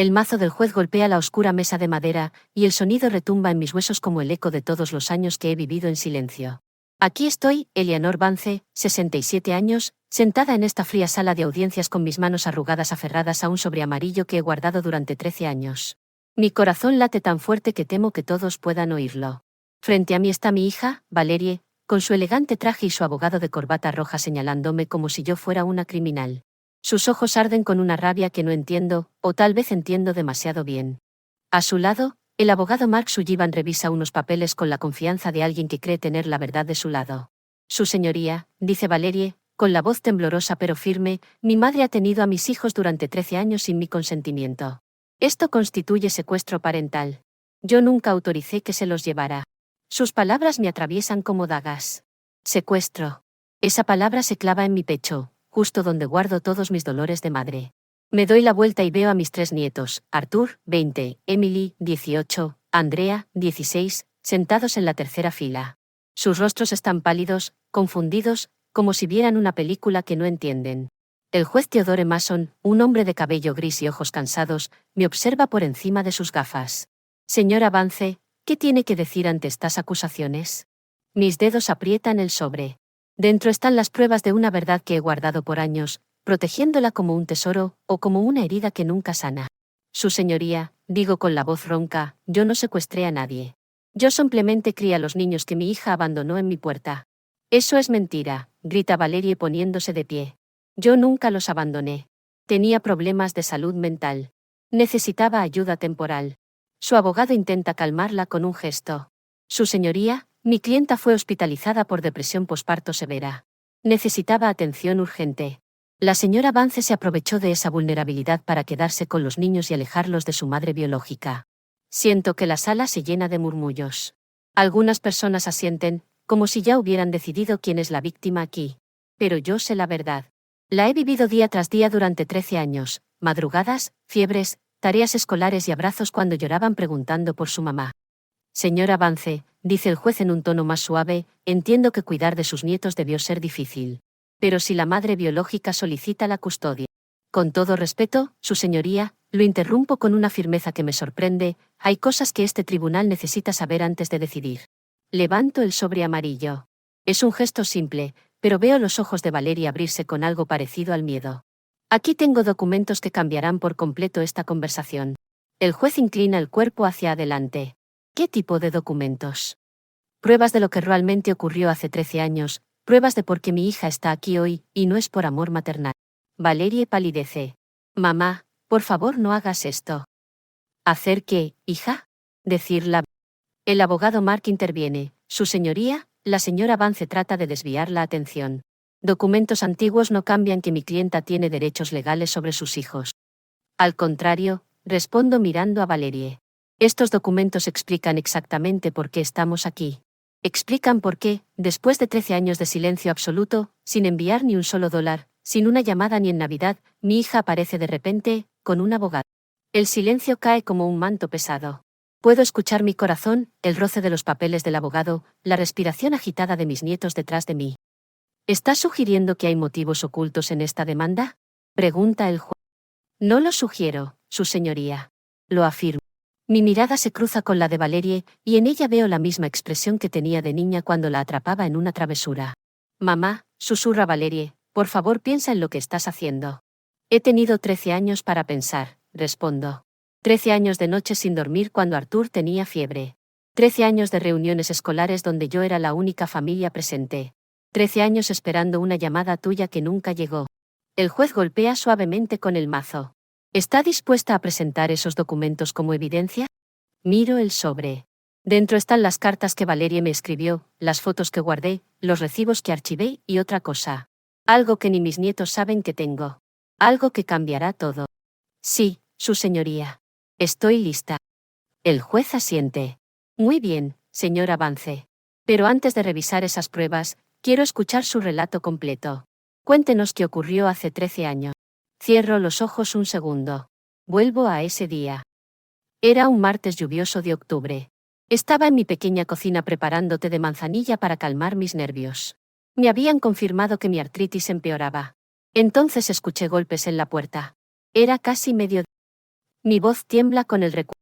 El mazo del juez golpea la oscura mesa de madera, y el sonido retumba en mis huesos como el eco de todos los años que he vivido en silencio. Aquí estoy, Eleanor Vance, 67 años, sentada en esta fría sala de audiencias con mis manos arrugadas aferradas a un sobre amarillo que he guardado durante 13 años. Mi corazón late tan fuerte que temo que todos puedan oírlo. Frente a mí está mi hija, Valerie, con su elegante traje y su abogado de corbata roja señalándome como si yo fuera una criminal. Sus ojos arden con una rabia que no entiendo, o tal vez entiendo demasiado bien. A su lado, el abogado Mark Sullivan revisa unos papeles con la confianza de alguien que cree tener la verdad de su lado. Su señoría, dice Valerie, con la voz temblorosa pero firme, mi madre ha tenido a mis hijos durante 13 años sin mi consentimiento. Esto constituye secuestro parental. Yo nunca autoricé que se los llevara. Sus palabras me atraviesan como dagas. Secuestro. Esa palabra se clava en mi pecho, justo donde guardo todos mis dolores de madre. Me doy la vuelta y veo a mis 3 nietos, Arthur, 20, Emily, 18, Andrea, 16, sentados en la tercera fila. Sus rostros están pálidos, confundidos, como si vieran una película que no entienden. El juez Theodore Mason, un hombre de cabello gris y ojos cansados, me observa por encima de sus gafas. Señora Vance, ¿qué tiene que decir ante estas acusaciones? Mis dedos aprietan el sobre. Dentro están las pruebas de una verdad que he guardado por años, protegiéndola como un tesoro, o como una herida que nunca sana. Su señoría, digo con la voz ronca, yo no secuestré a nadie. Yo simplemente crié a los niños que mi hija abandonó en mi puerta. Eso es mentira, grita Valerie poniéndose de pie. Yo nunca los abandoné. Tenía problemas de salud mental. Necesitaba ayuda temporal. Su abogado intenta calmarla con un gesto. Su señoría, mi clienta fue hospitalizada por depresión posparto severa. Necesitaba atención urgente. La señora Vance se aprovechó de esa vulnerabilidad para quedarse con los niños y alejarlos de su madre biológica. Siento que la sala se llena de murmullos. Algunas personas asienten, como si ya hubieran decidido quién es la víctima aquí. Pero yo sé la verdad. La he vivido día tras día durante 13 años, madrugadas, fiebres, tareas escolares y abrazos cuando lloraban preguntando por su mamá. Señora Vance, dice el juez en un tono más suave, entiendo que cuidar de sus nietos debió ser difícil. Pero si la madre biológica solicita la custodia. Con todo respeto, su señoría, lo interrumpo con una firmeza que me sorprende, hay cosas que este tribunal necesita saber antes de decidir. Levanto el sobre amarillo. Es un gesto simple, pero veo los ojos de Valerie abrirse con algo parecido al miedo. Aquí tengo documentos que cambiarán por completo esta conversación. El juez inclina el cuerpo hacia adelante. ¿Qué tipo de documentos? Pruebas de lo que realmente ocurrió hace 13 años, pruebas de por qué mi hija está aquí hoy, y no es por amor maternal. Valerie palidece. Mamá, por favor no hagas esto. ¿Hacer qué, hija? Decirla. El abogado Mark interviene. Su señoría, la señora Vance trata de desviar la atención. Documentos antiguos no cambian que mi clienta tiene derechos legales sobre sus hijos. Al contrario, respondo mirando a Valerie. Estos documentos explican exactamente por qué estamos aquí. Explican por qué, después de 13 años de silencio absoluto, sin enviar ni un solo dólar, sin una llamada ni en Navidad, mi hija aparece de repente, con un abogado. El silencio cae como un manto pesado. Puedo escuchar mi corazón, el roce de los papeles del abogado, la respiración agitada de mis nietos detrás de mí. ¿Estás sugiriendo que hay motivos ocultos en esta demanda? Pregunta el juez. No lo sugiero, su señoría. Lo afirmo. Mi mirada se cruza con la de Valerie, y en ella veo la misma expresión que tenía de niña cuando la atrapaba en una travesura. Mamá, susurra Valerie, por favor piensa en lo que estás haciendo. He tenido 13 años para pensar, respondo. 13 años de noches sin dormir cuando Arthur tenía fiebre. 13 años de reuniones escolares donde yo era la única familia presente. 13 años esperando una llamada tuya que nunca llegó. El juez golpea suavemente con el mazo. ¿Está dispuesta a presentar esos documentos como evidencia? Miro el sobre. Dentro están las cartas que Valerie me escribió, las fotos que guardé, los recibos que archivé y otra cosa. Algo que ni mis nietos saben que tengo. Algo que cambiará todo. Sí, su señoría. Estoy lista. El juez asiente. Muy bien, señora Vance. Pero antes de revisar esas pruebas, quiero escuchar su relato completo. Cuéntenos qué ocurrió hace 13 años. Cierro los ojos un segundo. Vuelvo a ese día. Era un martes lluvioso de octubre. Estaba en mi pequeña cocina preparando té de manzanilla para calmar mis nervios. Me habían confirmado que mi artritis empeoraba. Entonces escuché golpes en la puerta. Era casi mediodía. Mi voz tiembla con el recuerdo.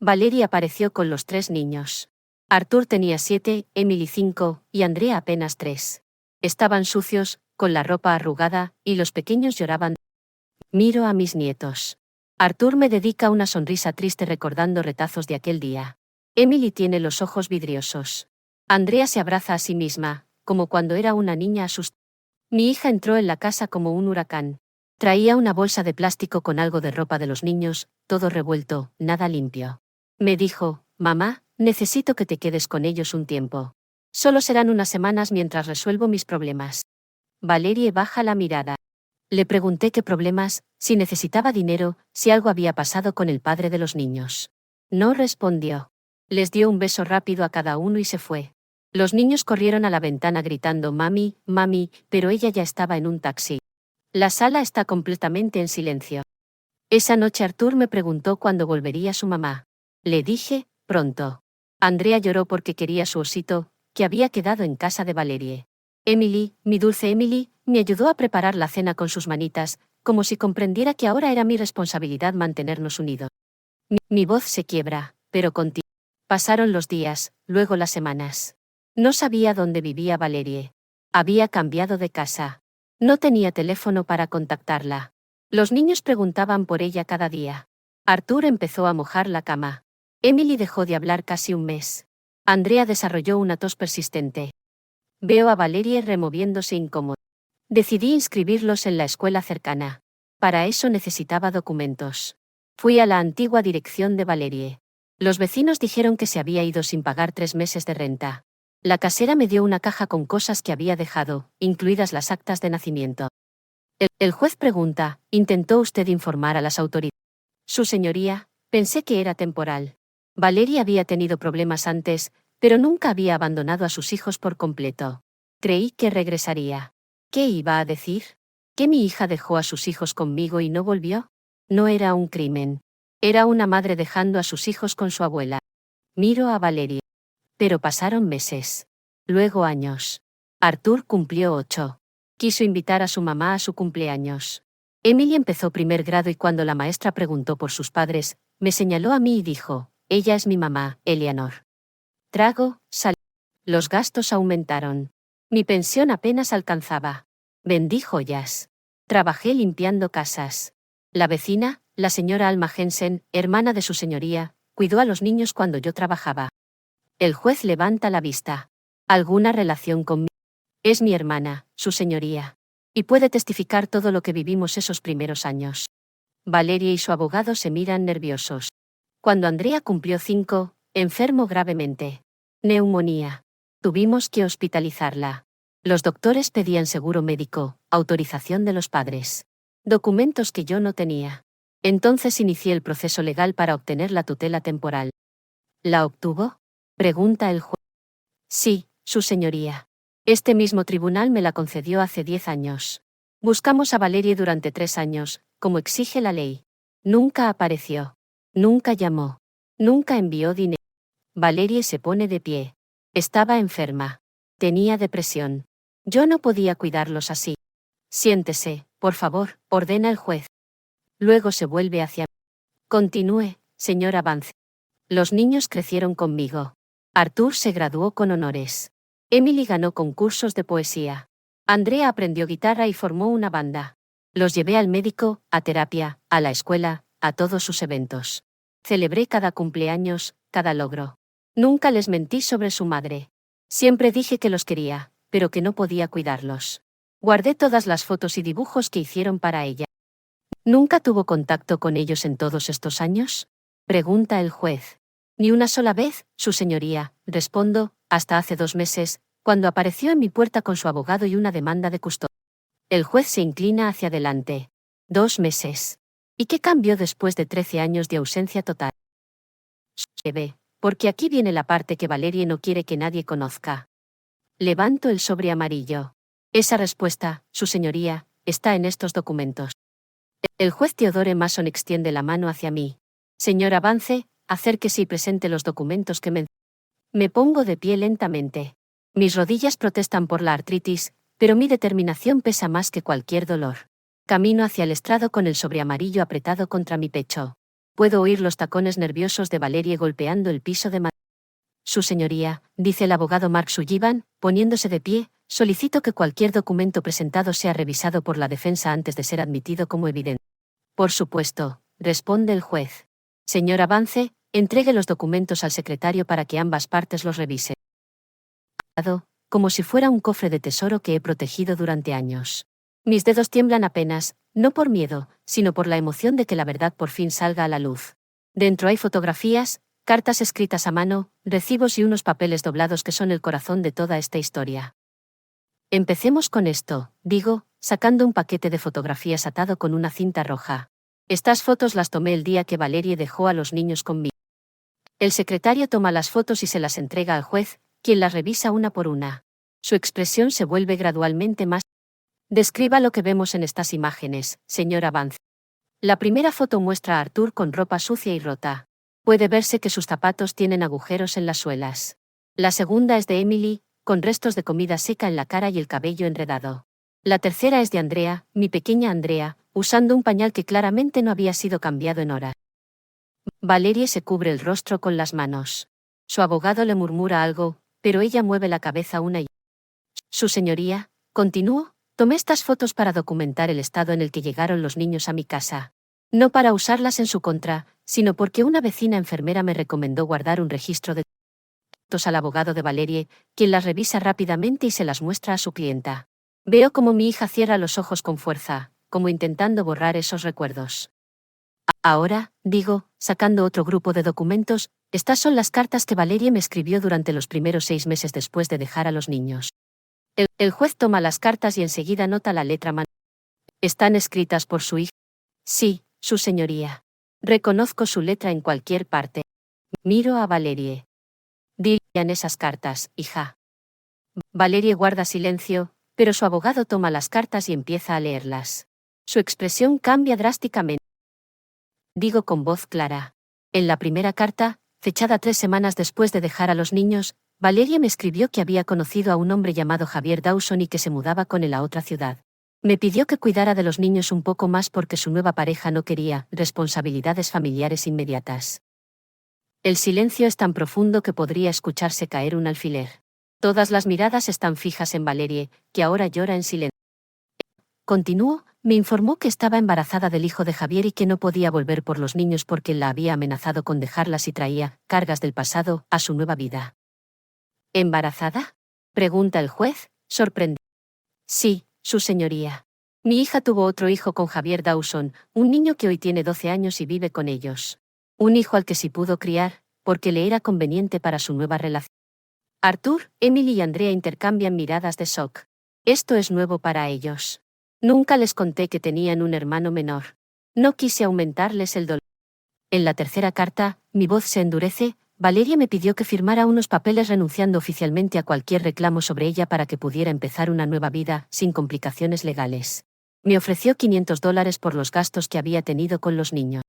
Valeria apareció con los 3 niños. Arthur tenía 7, Emily 5, y Andrea apenas 3. Estaban sucios, con la ropa arrugada, y los pequeños lloraban. Miro a mis nietos. Arthur me dedica una sonrisa triste recordando retazos de aquel día. Emily tiene los ojos vidriosos. Andrea se abraza a sí misma, como cuando era una niña asustada. Mi hija entró en la casa como un huracán. Traía una bolsa de plástico con algo de ropa de los niños, todo revuelto, nada limpio. Me dijo, mamá, necesito que te quedes con ellos un tiempo. Solo serán unas semanas mientras resuelvo mis problemas. Valerie baja la mirada. Le pregunté qué problemas, si necesitaba dinero, si algo había pasado con el padre de los niños. No respondió. Les dio un beso rápido a cada uno y se fue. Los niños corrieron a la ventana gritando mami, mami, pero ella ya estaba en un taxi. La sala está completamente en silencio. Esa noche Arthur me preguntó cuándo volvería su mamá. Le dije, pronto. Andrea lloró porque quería su osito, que había quedado en casa de Valerie. Emily, mi dulce Emily, me ayudó a preparar la cena con sus manitas, como si comprendiera que ahora era mi responsabilidad mantenernos unidos. Mi voz se quiebra, pero continuó. Pasaron los días, luego las semanas. No sabía dónde vivía Valerie. Había cambiado de casa. No tenía teléfono para contactarla. Los niños preguntaban por ella cada día. Arthur empezó a mojar la cama. Emily dejó de hablar casi un mes. Andrea desarrolló una tos persistente. Veo a Valerie removiéndose incómoda. Decidí inscribirlos en la escuela cercana. Para eso necesitaba documentos. Fui a la antigua dirección de Valerie. Los vecinos dijeron que se había ido sin pagar 3 meses de renta. La casera me dio una caja con cosas que había dejado, incluidas las actas de nacimiento. El juez pregunta, ¿intentó usted informar a las autoridades? Su señoría, pensé que era temporal. Valerie había tenido problemas antes, pero nunca había abandonado a sus hijos por completo. Creí que regresaría. ¿Qué iba a decir? ¿Que mi hija dejó a sus hijos conmigo y no volvió? No era un crimen. Era una madre dejando a sus hijos con su abuela. Miro a Valerie. Pero pasaron meses. Luego años. Arthur cumplió 8. Quiso invitar a su mamá a su cumpleaños. Emily empezó 1er grado y cuando la maestra preguntó por sus padres, me señaló a mí y dijo, ella es mi mamá, Eleanor. Trago, sal. Los gastos aumentaron. Mi pensión apenas alcanzaba. Vendí joyas. Trabajé limpiando casas. La vecina, la señora Alma Jensen, hermana de su señoría, cuidó a los niños cuando yo trabajaba. El juez levanta la vista. ¿Alguna relación conmigo? Es mi hermana, su señoría. Y puede testificar todo lo que vivimos esos primeros años. Valerie y su abogado se miran nerviosos. Cuando Andrea cumplió 5, enfermó gravemente. Neumonía. Tuvimos que hospitalizarla. Los doctores pedían seguro médico, autorización de los padres. Documentos que yo no tenía. Entonces inicié el proceso legal para obtener la tutela temporal. ¿La obtuvo? Pregunta el juez. Sí, su señoría. Este mismo tribunal me la concedió hace 10 años. Buscamos a Valerie durante 3 años, como exige la ley. Nunca apareció. Nunca llamó. Nunca envió dinero. Valerie se pone de pie. Estaba enferma. Tenía depresión. Yo no podía cuidarlos así. Siéntese, por favor, ordena el juez. Luego se vuelve hacia mí. Continúe, señora Vance. Los niños crecieron conmigo. Arthur se graduó con honores. Emily ganó concursos de poesía. Andrea aprendió guitarra y formó una banda. Los llevé al médico, a terapia, a la escuela, a todos sus eventos. Celebré cada cumpleaños, cada logro. Nunca les mentí sobre su madre. Siempre dije que los quería, pero que no podía cuidarlos. Guardé todas las fotos y dibujos que hicieron para ella. ¿Nunca tuvo contacto con ellos en todos estos años? Pregunta el juez. Ni una sola vez, su señoría, respondo, hasta hace 2 meses, cuando apareció en mi puerta con su abogado y una demanda de custodia. El juez se inclina hacia adelante. 2 meses. ¿Y qué cambió después de 13 años de ausencia total? Porque aquí viene la parte que Valerie no quiere que nadie conozca. Levanto el sobre amarillo. Esa respuesta, su señoría, está en estos documentos. El juez Theodore Mason extiende la mano hacia mí. Señora Vance, acérquese y presente los documentos que me pongo de pie lentamente. Mis rodillas protestan por la artritis, pero mi determinación pesa más que cualquier dolor. Camino hacia el estrado con el sobre amarillo apretado contra mi pecho. Puedo oír los tacones nerviosos de Valerie golpeando el piso de madera. Su señoría, dice el abogado Mark Sullivan, poniéndose de pie, solicito que cualquier documento presentado sea revisado por la defensa antes de ser admitido como evidente. Por supuesto, responde el juez. Señora Vance, entregue los documentos al secretario para que ambas partes los revisen. Como si fuera un cofre de tesoro que he protegido durante años. Mis dedos tiemblan apenas, no por miedo, sino por la emoción de que la verdad por fin salga a la luz. Dentro hay fotografías, cartas escritas a mano, recibos y unos papeles doblados que son el corazón de toda esta historia. Empecemos con esto, digo, sacando un paquete de fotografías atado con una cinta roja. Estas fotos las tomé el día que Valerie dejó a los niños conmigo. El secretario toma las fotos y se las entrega al juez, quien las revisa una por una. Su expresión se vuelve gradualmente más. Describa lo que vemos en estas imágenes, señora Vance. La primera foto muestra a Arthur con ropa sucia y rota. Puede verse que sus zapatos tienen agujeros en las suelas. La segunda es de Emily, con restos de comida seca en la cara y el cabello enredado. La tercera es de Andrea, mi pequeña Andrea, usando un pañal que claramente no había sido cambiado en horas. Valerie se cubre el rostro con las manos. Su abogado le murmura algo, pero ella mueve la cabeza una y otra. Su señoría, continuó, tomé estas fotos para documentar el estado en el que llegaron los niños a mi casa. No para usarlas en su contra, sino porque una vecina enfermera me recomendó guardar un registro de fotos al abogado de Valerie, quien las revisa rápidamente y se las muestra a su clienta. Veo como mi hija cierra los ojos con fuerza, como intentando borrar esos recuerdos. Ahora, digo, sacando otro grupo de documentos, estas son las cartas que Valerie me escribió durante los primeros 6 meses después de dejar a los niños. El juez toma las cartas y enseguida nota la letra manuscrita. ¿Están escritas por su hija? Sí, su señoría. Reconozco su letra en cualquier parte. Miro a Valerie. Dirían esas cartas, hija. Valerie guarda silencio, pero su abogado toma las cartas y empieza a leerlas. Su expresión cambia drásticamente. Digo con voz clara. En la primera carta, fechada 3 semanas después de dejar a los niños, Valerie me escribió que había conocido a un hombre llamado Javier Dawson y que se mudaba con él a otra ciudad. Me pidió que cuidara de los niños un poco más porque su nueva pareja no quería responsabilidades familiares inmediatas. El silencio es tan profundo que podría escucharse caer un alfiler. Todas las miradas están fijas en Valerie, que ahora llora en silencio. Continuó, me informó que estaba embarazada del hijo de Javier y que no podía volver por los niños porque él la había amenazado con dejarlas y traía cargas del pasado a su nueva vida. ¿Embarazada?, pregunta el juez, sorprendido. Sí, su señoría. Mi hija tuvo otro hijo con Javier Dawson, un niño que hoy tiene 12 años y vive con ellos. Un hijo al que sí pudo criar, porque le era conveniente para su nueva relación. Arthur, Emily y Andrea intercambian miradas de shock. Esto es nuevo para ellos. Nunca les conté que tenían un hermano menor. No quise aumentarles el dolor. En la tercera carta, mi voz se endurece. Valerie me pidió que firmara unos papeles renunciando oficialmente a cualquier reclamo sobre ella para que pudiera empezar una nueva vida, sin complicaciones legales. Me ofreció $500 por los gastos que había tenido con los niños.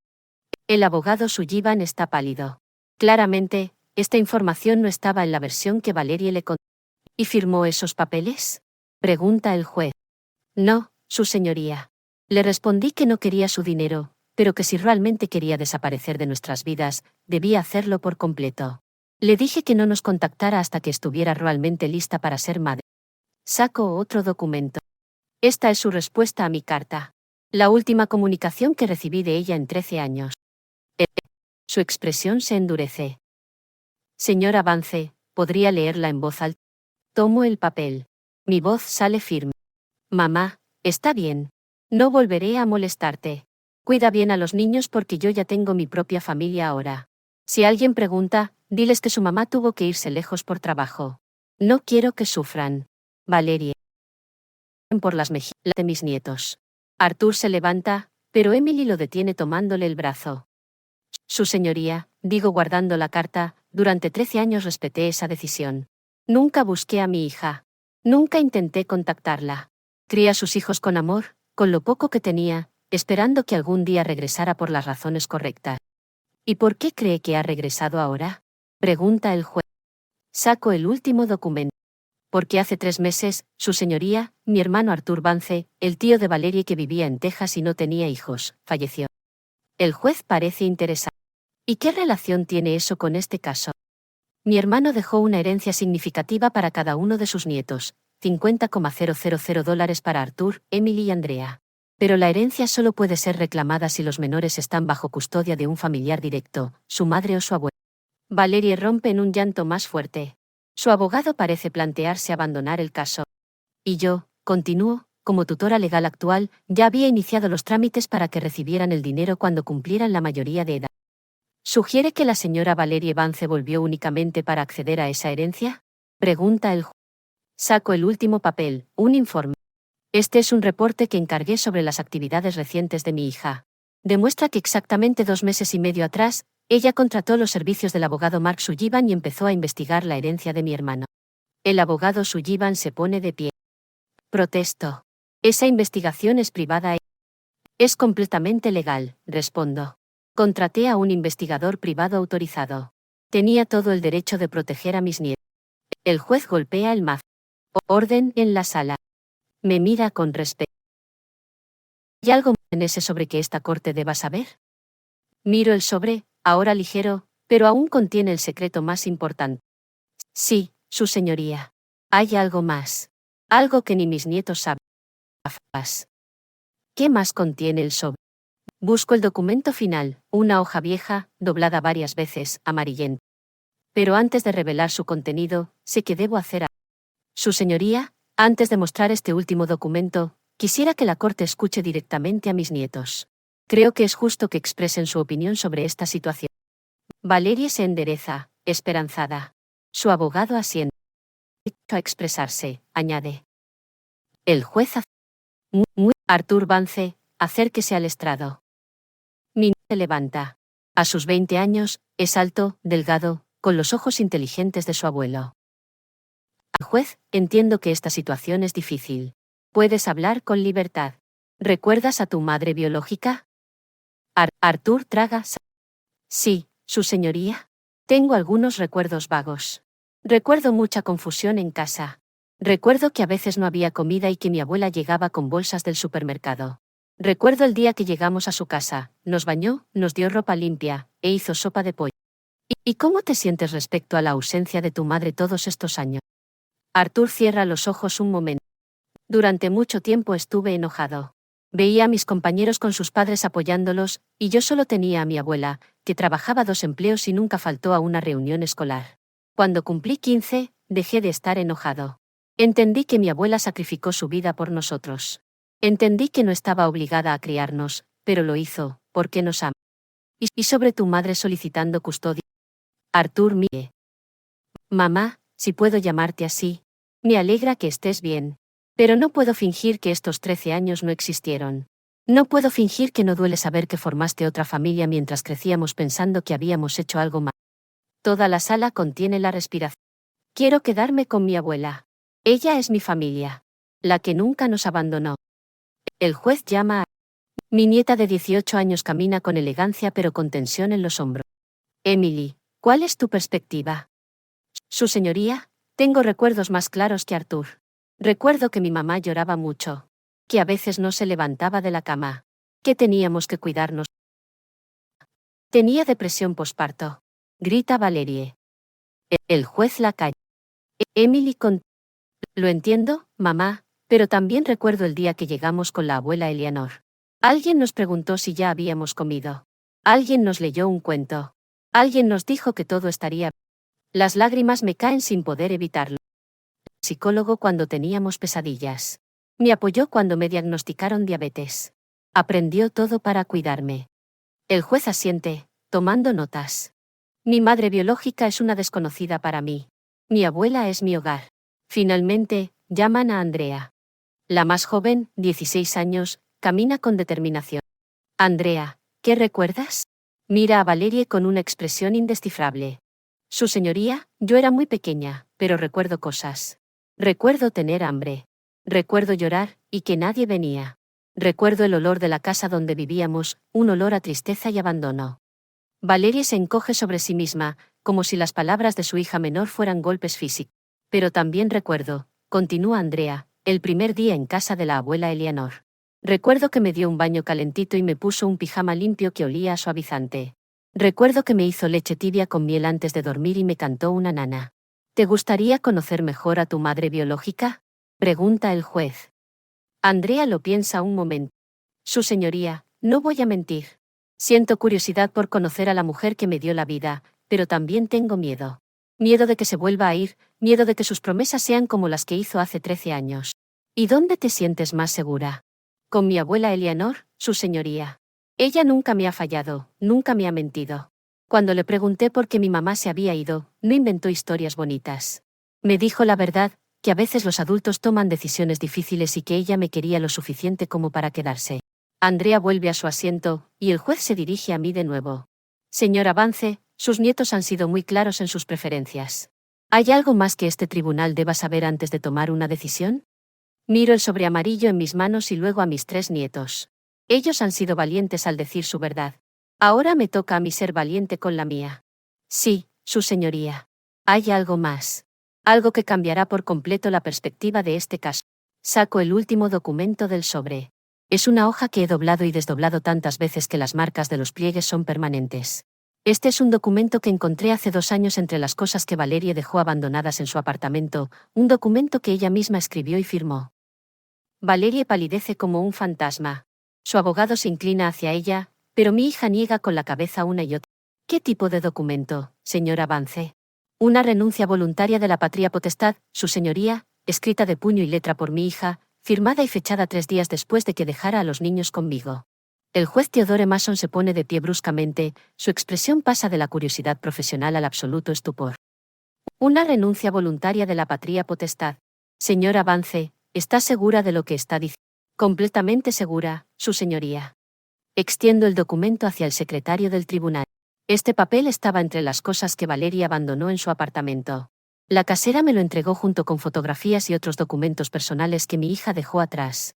El abogado Sullivan está pálido. Claramente, esta información no estaba en la versión que Valerie le contó. ¿Y firmó esos papeles?, pregunta el juez. No, su señoría. Le respondí que no quería su dinero, pero que si realmente quería desaparecer de nuestras vidas, debía hacerlo por completo. Le dije que no nos contactara hasta que estuviera realmente lista para ser madre. Saco otro documento. Esta es su respuesta a mi carta. La última comunicación que recibí de ella en 13 años. Su expresión se endurece. Señora Vance, ¿podría leerla en voz alta? Tomo el papel. Mi voz sale firme. Mamá, está bien. No volveré a molestarte. Cuida bien a los niños porque yo ya tengo mi propia familia ahora. Si alguien pregunta, diles que su mamá tuvo que irse lejos por trabajo. No quiero que sufran. Valerie. Por las mejillas de mis nietos. Arthur se levanta, pero Emily lo detiene tomándole el brazo. Su señoría, digo guardando la carta, durante 13 años respeté esa decisión. Nunca busqué a mi hija. Nunca intenté contactarla. Crié a sus hijos con amor, con lo poco que tenía, esperando que algún día regresara por las razones correctas. ¿Y por qué cree que ha regresado ahora?, pregunta el juez. Saco el último documento. Porque hace 3 meses, su señoría, mi hermano Arthur Vance, el tío de Valerie que vivía en Texas y no tenía hijos, falleció. El juez parece interesado. ¿Y qué relación tiene eso con este caso? Mi hermano dejó una herencia significativa para cada uno de sus nietos, $50,000 para Arthur, Emily y Andrea. Pero la herencia solo puede ser reclamada si los menores están bajo custodia de un familiar directo, su madre o su abuelo. Valerie rompe en un llanto más fuerte. Su abogado parece plantearse abandonar el caso. Y yo, continúo, como tutora legal actual, ya había iniciado los trámites para que recibieran el dinero cuando cumplieran la mayoría de edad. ¿Sugiere que la señora Valerie Vance volvió únicamente para acceder a esa herencia? Pregunta el juez. Saco el último papel, un informe. Este es un reporte que encargué sobre las actividades recientes de mi hija. Demuestra que exactamente 2 meses y medio atrás, ella contrató los servicios del abogado Mark Sullivan y empezó a investigar la herencia de mi hermano. El abogado Sullivan se pone de pie. Protesto. Esa investigación es privada. Es completamente legal, respondo. Contraté a un investigador privado autorizado. Tenía todo el derecho de proteger a mis nietos. El juez golpea el mazo. Orden en la sala. Me mira con respeto. ¿Hay algo en ese sobre que esta corte deba saber? Miro el sobre, ahora ligero, pero aún contiene el secreto más importante. Sí, su señoría. Hay algo más. Algo que ni mis nietos saben. ¿Qué más contiene el sobre? Busco el documento final, una hoja vieja, doblada varias veces, amarillenta. Pero antes de revelar su contenido, sé que debo hacer algo. Su señoría, antes de mostrar este último documento, quisiera que la corte escuche directamente a mis nietos. Creo que es justo que expresen su opinión sobre esta situación. Valerie se endereza, esperanzada. Su abogado asiente. A expresarse, añade. El juez Arthur Vance, acérquese al estrado. Mi se levanta. A sus 20 años, es alto, delgado, con los ojos inteligentes de su abuelo. Al juez, entiendo que esta situación es difícil. Puedes hablar con libertad. ¿Recuerdas a tu madre biológica? Arthur traga. Sí, su señoría. Tengo algunos recuerdos vagos. Recuerdo mucha confusión en casa. Recuerdo que a veces no había comida y que mi abuela llegaba con bolsas del supermercado. Recuerdo el día que llegamos a su casa, nos bañó, nos dio ropa limpia, e hizo sopa de pollo. ¿Y cómo te sientes respecto a la ausencia de tu madre todos estos años? Arthur cierra los ojos un momento. Durante mucho tiempo estuve enojado. Veía a mis compañeros con sus padres apoyándolos, y yo solo tenía a mi abuela, que trabajaba 2 empleos y nunca faltó a una reunión escolar. Cuando cumplí 15, dejé de estar enojado. Entendí que mi abuela sacrificó su vida por nosotros. Entendí que no estaba obligada a criarnos, pero lo hizo, porque nos ama. Y sobre tu madre solicitando custodia. Arthur mire. Mamá, si puedo llamarte así. Me alegra que estés bien. Pero no puedo fingir que estos 13 años no existieron. No puedo fingir que no duele saber que formaste otra familia mientras crecíamos pensando que habíamos hecho algo mal. Toda la sala contiene la respiración. Quiero quedarme con mi abuela. Ella es mi familia. La que nunca nos abandonó. El juez llama a... Mi nieta de 18 años camina con elegancia pero con tensión en los hombros. Emily, ¿cuál es tu perspectiva? Su señoría, tengo recuerdos más claros que Arthur. Recuerdo que mi mamá lloraba mucho. Que a veces no se levantaba de la cama. Que teníamos que cuidarnos. Tenía depresión posparto. Grita Valerie. El juez la calla. Emily con... Lo entiendo, mamá, pero también recuerdo el día que llegamos con la abuela Eleanor. Alguien nos preguntó si ya habíamos comido. Alguien nos leyó un cuento. Alguien nos dijo que todo estaría bien. Las lágrimas me caen sin poder evitarlo. Psicólogo cuando teníamos pesadillas. Me apoyó cuando me diagnosticaron diabetes. Aprendió todo para cuidarme. El juez asiente, tomando notas. Mi madre biológica es una desconocida para mí. Mi abuela es mi hogar. Finalmente, llaman a Andrea. La más joven, 16 años, camina con determinación. Andrea, ¿qué recuerdas? Mira a Valerie con una expresión indescifrable. Su señoría, yo era muy pequeña, pero recuerdo cosas. Recuerdo tener hambre. Recuerdo llorar, y que nadie venía. Recuerdo el olor de la casa donde vivíamos, un olor a tristeza y abandono. Valerie se encoge sobre sí misma, como si las palabras de su hija menor fueran golpes físicos. Pero también recuerdo, continúa Andrea, el primer día en casa de la abuela Eleanor. Recuerdo que me dio un baño calentito y me puso un pijama limpio que olía a suavizante. Recuerdo que me hizo leche tibia con miel antes de dormir y me cantó una nana. ¿Te gustaría conocer mejor a tu madre biológica?, pregunta el juez. Andrea lo piensa un momento. Su señoría, no voy a mentir. Siento curiosidad por conocer a la mujer que me dio la vida, pero también tengo miedo. Miedo de que se vuelva a ir, miedo de que sus promesas sean como las que hizo hace 13 años. ¿Y dónde te sientes más segura? Con mi abuela Eleanor, su señoría. Ella nunca me ha fallado, nunca me ha mentido. Cuando le pregunté por qué mi mamá se había ido, no inventó historias bonitas. Me dijo la verdad, que a veces los adultos toman decisiones difíciles y que ella me quería lo suficiente como para quedarse. Andrea vuelve a su asiento, y el juez se dirige a mí de nuevo. Señora Vance, sus nietos han sido muy claros en sus preferencias. ¿Hay algo más que este tribunal deba saber antes de tomar una decisión? Miro el sobre amarillo en mis manos y luego a mis 3 nietos. Ellos han sido valientes al decir su verdad. Ahora me toca a mí ser valiente con la mía. Sí, su señoría. Hay algo más. Algo que cambiará por completo la perspectiva de este caso. Saco el último documento del sobre. Es una hoja que he doblado y desdoblado tantas veces que las marcas de los pliegues son permanentes. Este es un documento que encontré hace 2 años entre las cosas que Valerie dejó abandonadas en su apartamento, un documento que ella misma escribió y firmó. Valerie palidece como un fantasma. Su abogado se inclina hacia ella, pero mi hija niega con la cabeza una y otra. ¿Qué tipo de documento, señora Vance? Una renuncia voluntaria de la patria potestad, su señoría, escrita de puño y letra por mi hija, firmada y fechada 3 días después de que dejara a los niños conmigo. El juez Theodore Mason se pone de pie bruscamente, su expresión pasa de la curiosidad profesional al absoluto estupor. Una renuncia voluntaria de la patria potestad. Señora Vance, ¿está segura de lo que está diciendo? Completamente segura, su señoría. Extiendo el documento hacia el secretario del tribunal. Este papel estaba entre las cosas que Valerie abandonó en su apartamento. La casera me lo entregó junto con fotografías y otros documentos personales que mi hija dejó atrás.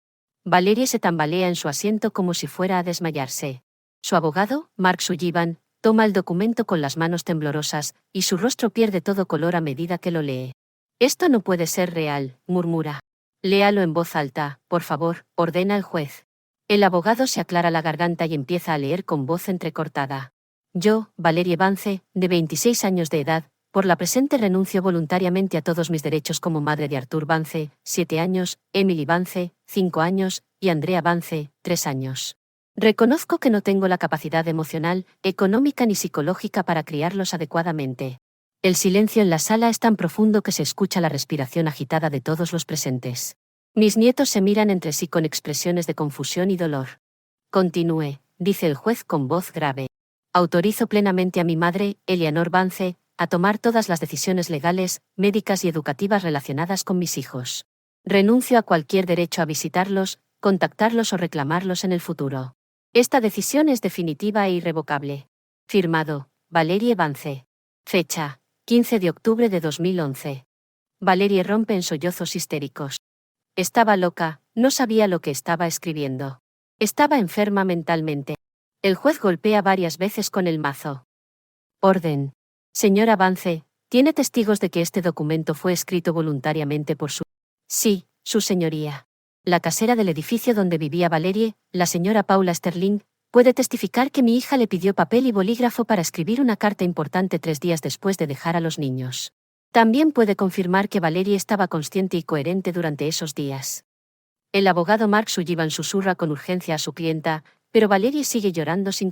Valerie se tambalea en su asiento como si fuera a desmayarse. Su abogado, Mark Sullivan, toma el documento con las manos temblorosas, y su rostro pierde todo color a medida que lo lee. Esto no puede ser real, murmura. Léalo en voz alta, por favor, ordena el juez. El abogado se aclara la garganta y empieza a leer con voz entrecortada. Yo, Valerie Vance, de 26 años de edad, por la presente renuncio voluntariamente a todos mis derechos como madre de Arthur Vance, 7 años, Emily Vance, 5 años, y Andrea Vance, 3 años. Reconozco que no tengo la capacidad emocional, económica ni psicológica para criarlos adecuadamente. El silencio en la sala es tan profundo que se escucha la respiración agitada de todos los presentes. Mis nietos se miran entre sí con expresiones de confusión y dolor. Continúe, dice el juez con voz grave. Autorizo plenamente a mi madre, Eleanor Vance, a tomar todas las decisiones legales, médicas y educativas relacionadas con mis hijos. Renuncio a cualquier derecho a visitarlos, contactarlos o reclamarlos en el futuro. Esta decisión es definitiva e irrevocable. Firmado, Valerie Vance. Fecha, 15 de octubre de 2011. Valerie rompe en sollozos histéricos. Estaba loca, no sabía lo que estaba escribiendo. Estaba enferma mentalmente. El juez golpea varias veces con el mazo. Orden. Señora Vance, ¿tiene testigos de que este documento fue escrito voluntariamente por su... Sí, su señoría. La casera del edificio donde vivía Valerie, la señora Paula Sterling, puede testificar que mi hija le pidió papel y bolígrafo para escribir una carta importante 3 días después de dejar a los niños. También puede confirmar que Valerie estaba consciente y coherente durante esos días. El abogado Mark Sullivan susurra con urgencia a su clienta, pero Valerie sigue llorando sin...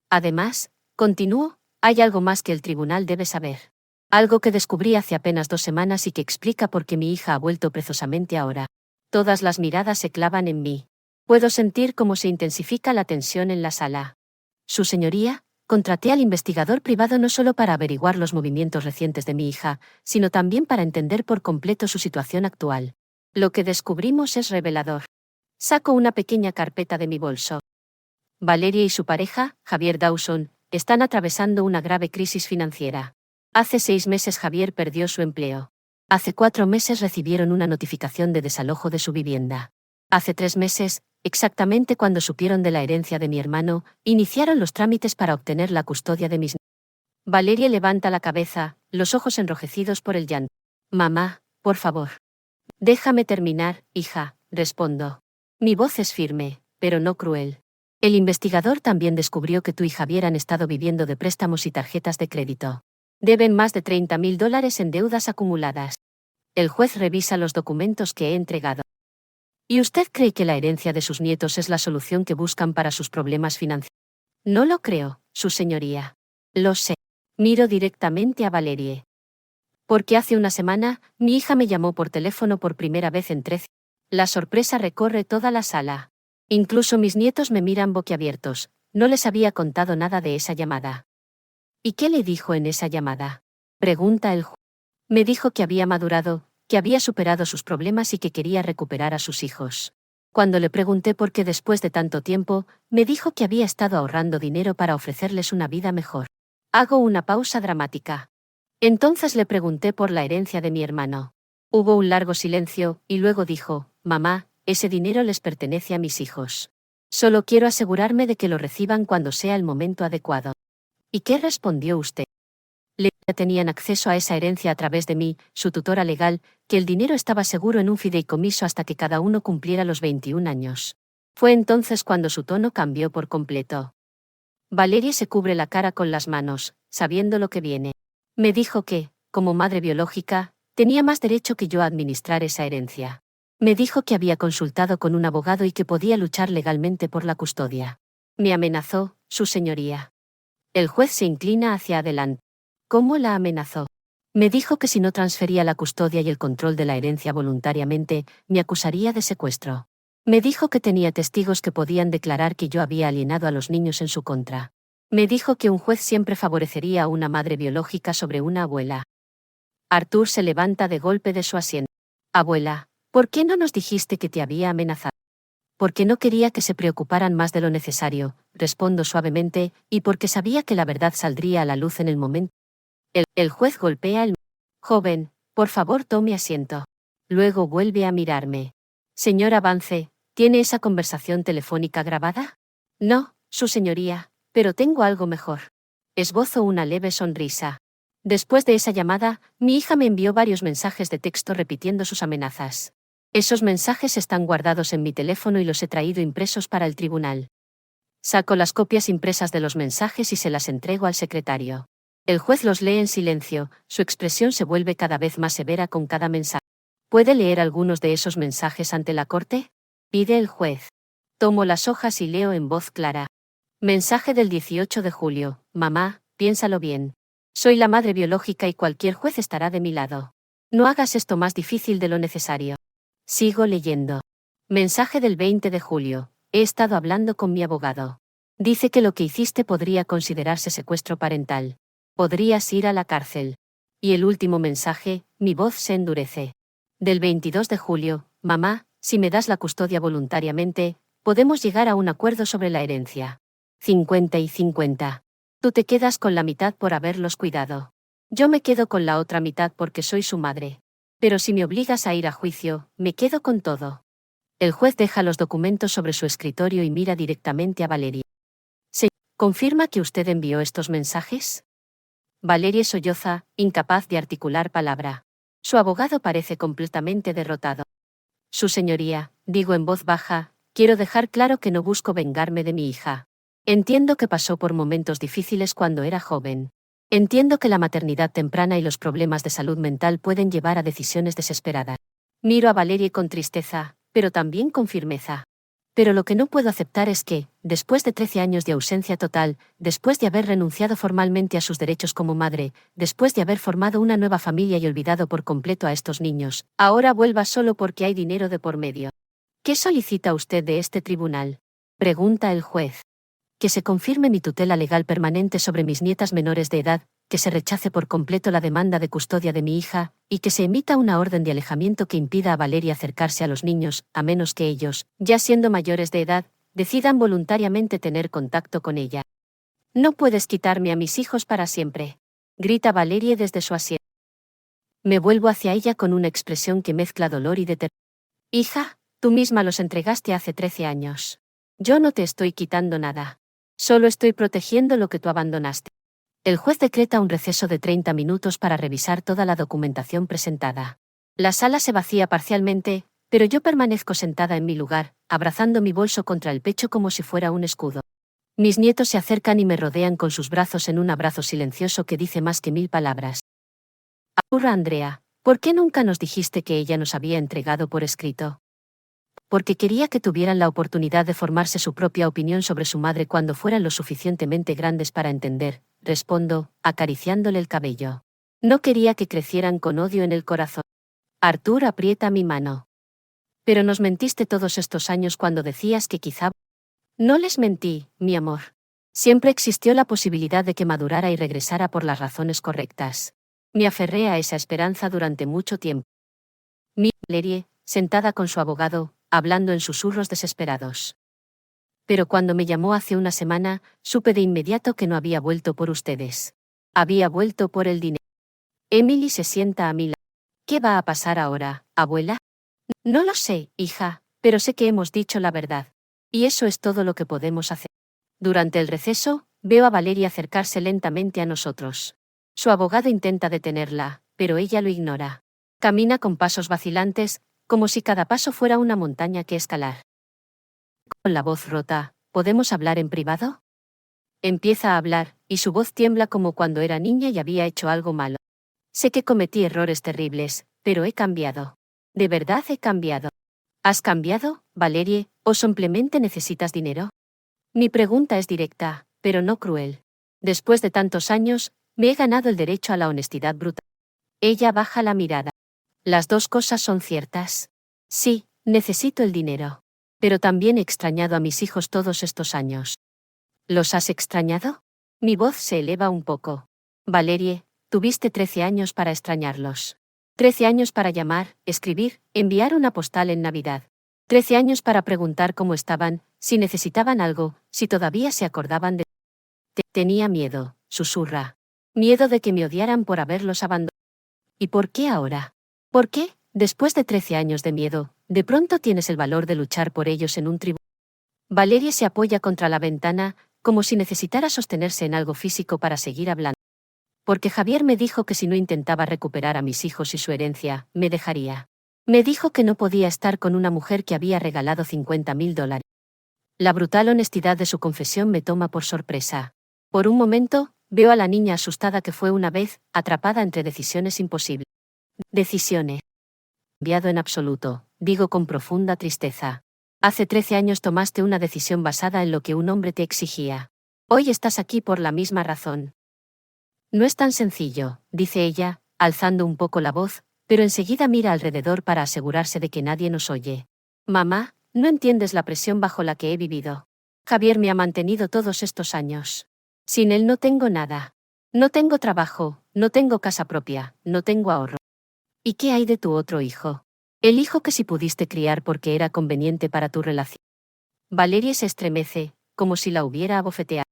Además, continuó, hay algo más que el tribunal debe saber. Algo que descubrí hace apenas 2 semanas y que explica por qué mi hija ha vuelto precisamente ahora. Todas las miradas se clavan en mí. Puedo sentir cómo se intensifica la tensión en la sala. Su señoría, contraté al investigador privado no solo para averiguar los movimientos recientes de mi hija, sino también para entender por completo su situación actual. Lo que descubrimos es revelador. Saco una pequeña carpeta de mi bolso. Valerie y su pareja, Javier Dawson, están atravesando una grave crisis financiera. Hace 6 meses Javier perdió su empleo. Hace 4 meses recibieron una notificación de desalojo de su vivienda. Hace 3 meses, exactamente cuando supieron de la herencia de mi hermano, iniciaron los trámites para obtener la custodia de mis niños. Valerie levanta la cabeza, los ojos enrojecidos por el llanto. Mamá, por favor. Déjame terminar, hija, respondo. Mi voz es firme, pero no cruel. El investigador también descubrió que tú y Javier han estado viviendo de préstamos y tarjetas de crédito. Deben más de $30.000 en deudas acumuladas. El juez revisa los documentos que he entregado. ¿Y usted cree que la herencia de sus nietos es la solución que buscan para sus problemas financieros? No lo creo, su señoría. Lo sé. Miro directamente a Valerie. Porque hace una semana, mi hija me llamó por teléfono por primera vez en 13. La sorpresa recorre toda la sala. Incluso mis nietos me miran boquiabiertos. No les había contado nada de esa llamada. ¿Y qué le dijo en esa llamada? Pregunta el juez. Me dijo que había madurado, que había superado sus problemas y que quería recuperar a sus hijos. Cuando le pregunté por qué después de tanto tiempo, me dijo que había estado ahorrando dinero para ofrecerles una vida mejor. Hago una pausa dramática. Entonces le pregunté por la herencia de mi hermano. Hubo un largo silencio, y luego dijo, mamá, ese dinero les pertenece a mis hijos. Solo quiero asegurarme de que lo reciban cuando sea el momento adecuado. ¿Y qué respondió usted? Tenían acceso a esa herencia a través de mí, su tutora legal, que el dinero estaba seguro en un fideicomiso hasta que cada uno cumpliera los 21 años. Fue entonces cuando su tono cambió por completo. Valerie se cubre la cara con las manos, sabiendo lo que viene. Me dijo que, como madre biológica, tenía más derecho que yo a administrar esa herencia. Me dijo que había consultado con un abogado y que podía luchar legalmente por la custodia. Me amenazó, su señoría. El juez se inclina hacia adelante. ¿Cómo la amenazó? Me dijo que si no transfería la custodia y el control de la herencia voluntariamente, me acusaría de secuestro. Me dijo que tenía testigos que podían declarar que yo había alienado a los niños en su contra. Me dijo que un juez siempre favorecería a una madre biológica sobre una abuela. Arthur se levanta de golpe de su asiento. Abuela, ¿por qué no nos dijiste que te había amenazado? Porque no quería que se preocuparan más de lo necesario, respondo suavemente, y porque sabía que la verdad saldría a la luz en el momento. El juez golpea el... Joven, por favor tome asiento. Luego vuelve a mirarme. Señora Vance, ¿tiene esa conversación telefónica grabada? No, su señoría, pero tengo algo mejor. Esbozo una leve sonrisa. Después de esa llamada, mi hija me envió varios mensajes de texto repitiendo sus amenazas. Esos mensajes están guardados en mi teléfono y los he traído impresos para el tribunal. Saco las copias impresas de los mensajes y se las entrego al secretario. El juez los lee en silencio, su expresión se vuelve cada vez más severa con cada mensaje. ¿Puede leer algunos de esos mensajes ante la corte? Pide el juez. Tomo las hojas y leo en voz clara. Mensaje del 18 de julio. Mamá, piénsalo bien. Soy la madre biológica y cualquier juez estará de mi lado. No hagas esto más difícil de lo necesario. Sigo leyendo. Mensaje del 20 de julio. He estado hablando con mi abogado. Dice que lo que hiciste podría considerarse secuestro parental. Podrías ir a la cárcel. Y el último mensaje, mi voz se endurece. Del 22 de julio, mamá, si me das la custodia voluntariamente, podemos llegar a un acuerdo sobre la herencia. 50 y 50. Tú te quedas con la mitad por haberlos cuidado. Yo me quedo con la otra mitad porque soy su madre. Pero si me obligas a ir a juicio, me quedo con todo. El juez deja los documentos sobre su escritorio y mira directamente a Valerie. ¿Confirma que usted envió estos mensajes? Valerie solloza, incapaz de articular palabra. Su abogado parece completamente derrotado. Su señoría, digo en voz baja, quiero dejar claro que no busco vengarme de mi hija. Entiendo que pasó por momentos difíciles cuando era joven. Entiendo que la maternidad temprana y los problemas de salud mental pueden llevar a decisiones desesperadas. Miro a Valerie con tristeza, pero también con firmeza. Pero lo que no puedo aceptar es que, después de 13 años de ausencia total, después de haber renunciado formalmente a sus derechos como madre, después de haber formado una nueva familia y olvidado por completo a estos niños, ahora vuelva solo porque hay dinero de por medio. ¿Qué solicita usted de este tribunal? Pregunta el juez. Que se confirme mi tutela legal permanente sobre mis nietas menores de edad, que se rechace por completo la demanda de custodia de mi hija, y que se emita una orden de alejamiento que impida a Valerie acercarse a los niños, a menos que ellos, ya siendo mayores de edad, decidan voluntariamente tener contacto con ella. No puedes quitarme a mis hijos para siempre, grita Valerie desde su asiento. Me vuelvo hacia ella con una expresión que mezcla dolor y determinación. Hija, tú misma los entregaste hace 13 años. Yo no te estoy quitando nada. Solo estoy protegiendo lo que tú abandonaste. El juez decreta un receso de 30 minutos para revisar toda la documentación presentada. La sala se vacía parcialmente, Pero yo permanezco sentada en mi lugar, abrazando mi bolso contra el pecho como si fuera un escudo. Mis nietos se acercan y me rodean con sus brazos en un abrazo silencioso que dice más que 1000 palabras. Ahora, Andrea, ¿por qué nunca nos dijiste que ella nos había entregado por escrito? Porque quería que tuvieran la oportunidad de formarse su propia opinión sobre su madre cuando fueran lo suficientemente grandes para entender, respondo, acariciándole el cabello. No quería que crecieran con odio en el corazón. Arthur aprieta mi mano. Pero nos mentiste todos estos años cuando decías que quizá... No les mentí, mi amor. Siempre existió la posibilidad de que madurara y regresara por las razones correctas. Me aferré a esa esperanza durante mucho tiempo. Valerie, sentada con su abogado, hablando en susurros desesperados. Pero cuando me llamó hace una semana, supe de inmediato que no había vuelto por ustedes. Había vuelto por el dinero. Emily se sienta a mi lado. ¿Qué va a pasar ahora, abuela? No lo sé, hija, pero sé que hemos dicho la verdad. Y eso es todo lo que podemos hacer. Durante el receso, veo a Valeria acercarse lentamente a nosotros. Su abogado intenta detenerla, pero ella lo ignora. Camina con pasos vacilantes, como si cada paso fuera una montaña que escalar. Con la voz rota, ¿podemos hablar en privado? Empieza a hablar, y su voz tiembla como cuando era niña y había hecho algo malo. Sé que cometí errores terribles, pero he cambiado. De verdad he cambiado. ¿Has cambiado, Valerie, o simplemente necesitas dinero? Mi pregunta es directa, pero no cruel. Después de tantos años, me he ganado el derecho a la honestidad brutal. Ella baja la mirada. Las dos cosas son ciertas. Sí, necesito el dinero. Pero también he extrañado a mis hijos todos estos años. ¿Los has extrañado? Mi voz se eleva un poco. Valerie, tuviste 13 años para extrañarlos. 13 años para llamar, escribir, enviar una postal en Navidad. 13 años para preguntar cómo estaban, si necesitaban algo, si todavía se acordaban de... Tenía miedo, susurra. Miedo de que me odiaran por haberlos abandonado. ¿Y por qué ahora? ¿Por qué, después de 13 años de miedo, de pronto tienes el valor de luchar por ellos en un tribunal? Valeria se apoya contra la ventana, como si necesitara sostenerse en algo físico para seguir hablando. Porque Javier me dijo que si no intentaba recuperar a mis hijos y su herencia, me dejaría. Me dijo que no podía estar con una mujer que había regalado $50,000. La brutal honestidad de su confesión me toma por sorpresa. Por un momento, veo a la niña asustada que fue una vez, atrapada entre decisiones imposibles. Decisiones. Cambiado en absoluto, digo con profunda tristeza. Hace 13 años tomaste una decisión basada en lo que un hombre te exigía. Hoy estás aquí por la misma razón. No es tan sencillo, dice ella, alzando un poco la voz, pero enseguida mira alrededor para asegurarse de que nadie nos oye. Mamá, no entiendes la presión bajo la que he vivido. Javier me ha mantenido todos estos años. Sin él no tengo nada. No tengo trabajo, no tengo casa propia, no tengo ahorro. ¿Y qué hay de tu otro hijo? El hijo que sí pudiste criar porque era conveniente para tu relación. Valeria se estremece, como si la hubiera abofeteado.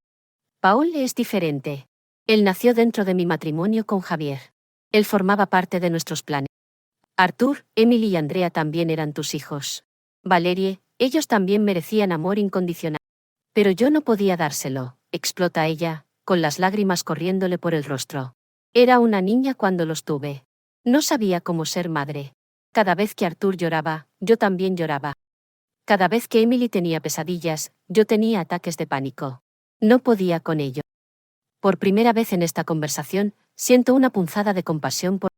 Paul es diferente. Él nació dentro de mi matrimonio con Javier. Él formaba parte de nuestros planes. Arthur, Emily y Andrea también eran tus hijos. Valerie, ellos también merecían amor incondicional. Pero yo no podía dárselo, explota ella, con las lágrimas corriéndole por el rostro. Era una niña cuando los tuve. No sabía cómo ser madre. Cada vez que Arthur lloraba, yo también lloraba. Cada vez que Emily tenía pesadillas, yo tenía ataques de pánico. No podía con ello. Por primera vez en esta conversación, siento una punzada de compasión por...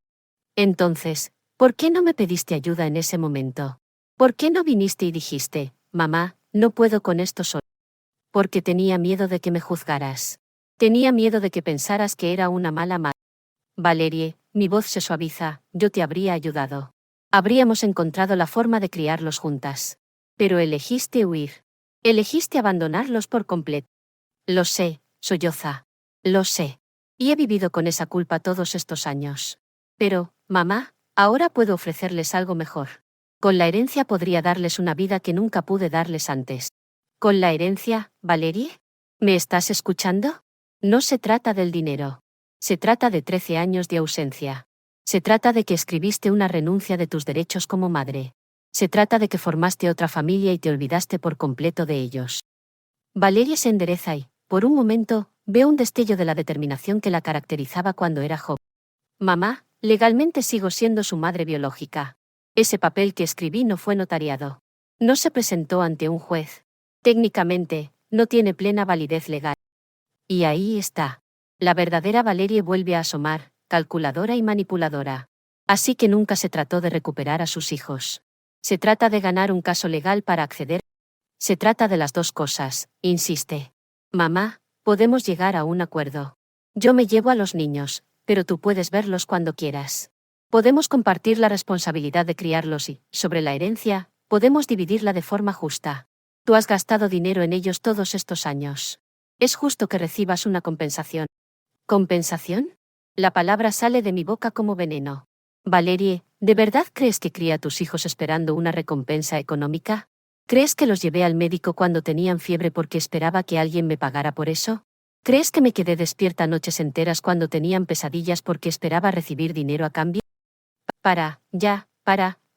Entonces, ¿por qué no me pediste ayuda en ese momento? ¿Por qué no viniste y dijiste, mamá, no puedo con esto solo? Porque tenía miedo de que me juzgaras. Tenía miedo de que pensaras que era una mala madre. Valerie, mi voz se suaviza, yo te habría ayudado. Habríamos encontrado la forma de criarlos juntas. Pero elegiste huir. Elegiste abandonarlos por completo. Lo sé, solloza. Lo sé. Y he vivido con esa culpa todos estos años. Pero, mamá, ahora puedo ofrecerles algo mejor. Con la herencia podría darles una vida que nunca pude darles antes. ¿Con la herencia, Valerie? ¿Me estás escuchando? No se trata del dinero. Se trata de 13 años de ausencia. Se trata de que escribiste una renuncia de tus derechos como madre. Se trata de que formaste otra familia y te olvidaste por completo de ellos. Valerie se endereza y, por un momento, veo un destello de la determinación que la caracterizaba cuando era joven. Mamá, legalmente sigo siendo su madre biológica. Ese papel que escribí no fue notariado. No se presentó ante un juez. Técnicamente, no tiene plena validez legal. Y ahí está. La verdadera Valerie vuelve a asomar, calculadora y manipuladora. Así que nunca se trató de recuperar a sus hijos. Se trata de ganar un caso legal para acceder. Se trata de las dos cosas, insiste. Mamá, podemos llegar a un acuerdo. Yo me llevo a los niños, pero tú puedes verlos cuando quieras. Podemos compartir la responsabilidad de criarlos y, sobre la herencia, podemos dividirla de forma justa. Tú has gastado dinero en ellos todos estos años. Es justo que recibas una compensación. ¿Compensación? La palabra sale de mi boca como veneno. Valerie, ¿de verdad crees que cría a tus hijos esperando una recompensa económica? ¿Crees que los llevé al médico cuando tenían fiebre porque esperaba que alguien me pagara por eso? ¿Crees que me quedé despierta noches enteras cuando tenían pesadillas porque esperaba recibir dinero a cambio? Para.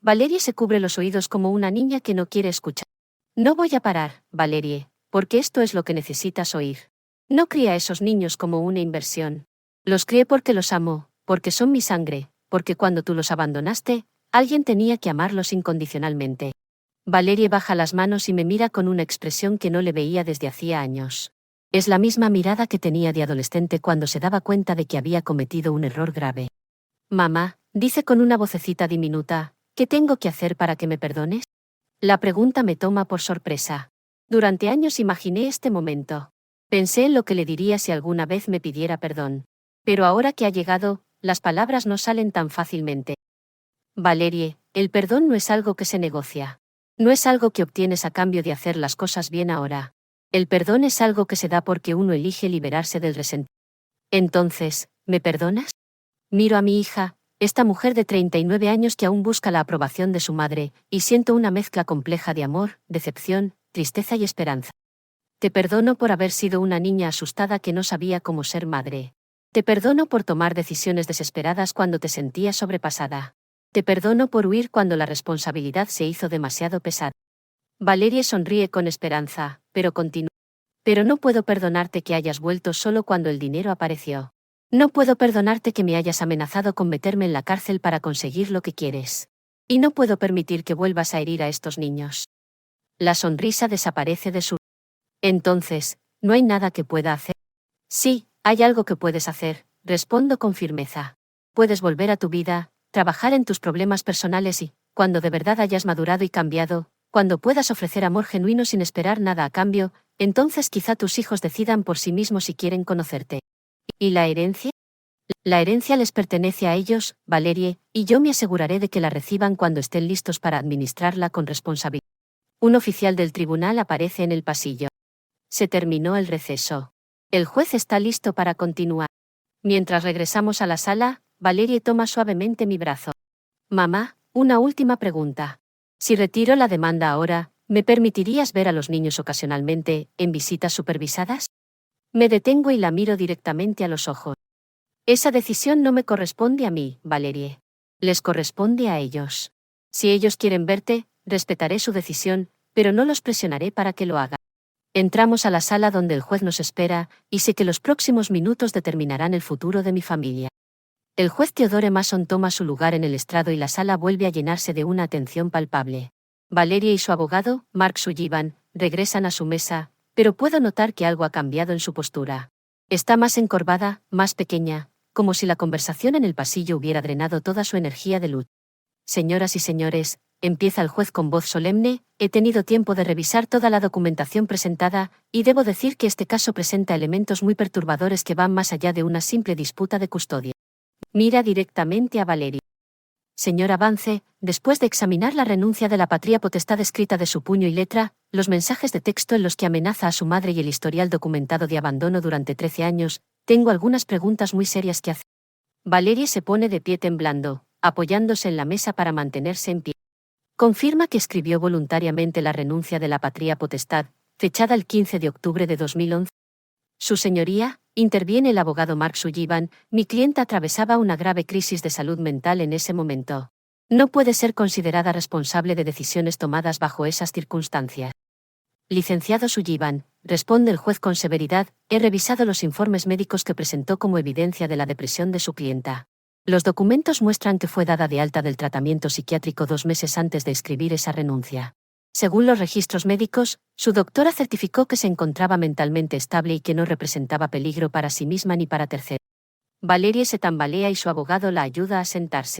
Valerie se cubre los oídos como una niña que no quiere escuchar. No voy a parar, Valerie, porque esto es lo que necesitas oír. No crié a esos niños como una inversión. Los crié porque los amo, porque son mi sangre, porque cuando tú los abandonaste, alguien tenía que amarlos incondicionalmente. Valerie baja las manos y me mira con una expresión que no le veía desde hacía años. Es la misma mirada que tenía de adolescente cuando se daba cuenta de que había cometido un error grave. Mamá, dice con una vocecita diminuta, ¿qué tengo que hacer para que me perdones? La pregunta me toma por sorpresa. Durante años imaginé este momento. Pensé en lo que le diría si alguna vez me pidiera perdón. Pero ahora que ha llegado, las palabras no salen tan fácilmente. Valerie, el perdón no es algo que se negocia. No es algo que obtienes a cambio de hacer las cosas bien ahora. El perdón es algo que se da porque uno elige liberarse del resentimiento. Entonces, ¿me perdonas? Miro a mi hija, esta mujer de 39 años que aún busca la aprobación de su madre, y siento una mezcla compleja de amor, decepción, tristeza y esperanza. Te perdono por haber sido una niña asustada que no sabía cómo ser madre. Te perdono por tomar decisiones desesperadas cuando te sentías sobrepasada. Te perdono por huir cuando la responsabilidad se hizo demasiado pesada. Valerie sonríe con esperanza, pero continúa. Pero no puedo perdonarte que hayas vuelto solo cuando el dinero apareció. No puedo perdonarte que me hayas amenazado con meterme en la cárcel para conseguir lo que quieres. Y no puedo permitir que vuelvas a herir a estos niños. La sonrisa desaparece de su... Entonces, ¿no hay nada que pueda hacer? Sí, hay algo que puedes hacer, respondo con firmeza. Puedes volver a tu vida, trabajar en tus problemas personales y, cuando de verdad hayas madurado y cambiado, cuando puedas ofrecer amor genuino sin esperar nada a cambio, entonces quizá tus hijos decidan por sí mismos si quieren conocerte. ¿Y la herencia? La herencia les pertenece a ellos, Valerie, y yo me aseguraré de que la reciban cuando estén listos para administrarla con responsabilidad. Un oficial del tribunal aparece en el pasillo. Se terminó el receso. El juez está listo para continuar. Mientras regresamos a la sala, Valerie toma suavemente mi brazo. Mamá, una última pregunta. Si retiro la demanda ahora, ¿me permitirías ver a los niños ocasionalmente, en visitas supervisadas? Me detengo y la miro directamente a los ojos. Esa decisión no me corresponde a mí, Valerie. Les corresponde a ellos. Si ellos quieren verte, respetaré su decisión, pero no los presionaré para que lo hagan. Entramos a la sala donde el juez nos espera, y sé que los próximos minutos determinarán el futuro de mi familia. El juez Theodore Mason toma su lugar en el estrado y la sala vuelve a llenarse de una atención palpable. Valerie y su abogado, Mark Sullivan, regresan a su mesa, pero puedo notar que algo ha cambiado en su postura. Está más encorvada, más pequeña, como si la conversación en el pasillo hubiera drenado toda su energía de luz. Señoras y señores, empieza el juez con voz solemne, he tenido tiempo de revisar toda la documentación presentada, y debo decir que este caso presenta elementos muy perturbadores que van más allá de una simple disputa de custodia. Mira directamente a Valerie. Señora Vance, después de examinar la renuncia de la patria potestad escrita de su puño y letra, los mensajes de texto en los que amenaza a su madre y el historial documentado de abandono durante 13 años, tengo algunas preguntas muy serias que hacer. Valerie se pone de pie temblando, apoyándose en la mesa para mantenerse en pie. Confirma que escribió voluntariamente la renuncia de la patria potestad, fechada el 15 de octubre de 2011. Su señoría, interviene el abogado Mark Sullivan, mi clienta atravesaba una grave crisis de salud mental en ese momento. No puede ser considerada responsable de decisiones tomadas bajo esas circunstancias. Licenciado Sullivan, responde el juez con severidad, he revisado los informes médicos que presentó como evidencia de la depresión de su clienta. Los documentos muestran que fue dada de alta del tratamiento psiquiátrico 2 meses antes de escribir esa renuncia. Según los registros médicos, su doctora certificó que se encontraba mentalmente estable y que no representaba peligro para sí misma ni para terceros. Valerie se tambalea y su abogado la ayuda a sentarse.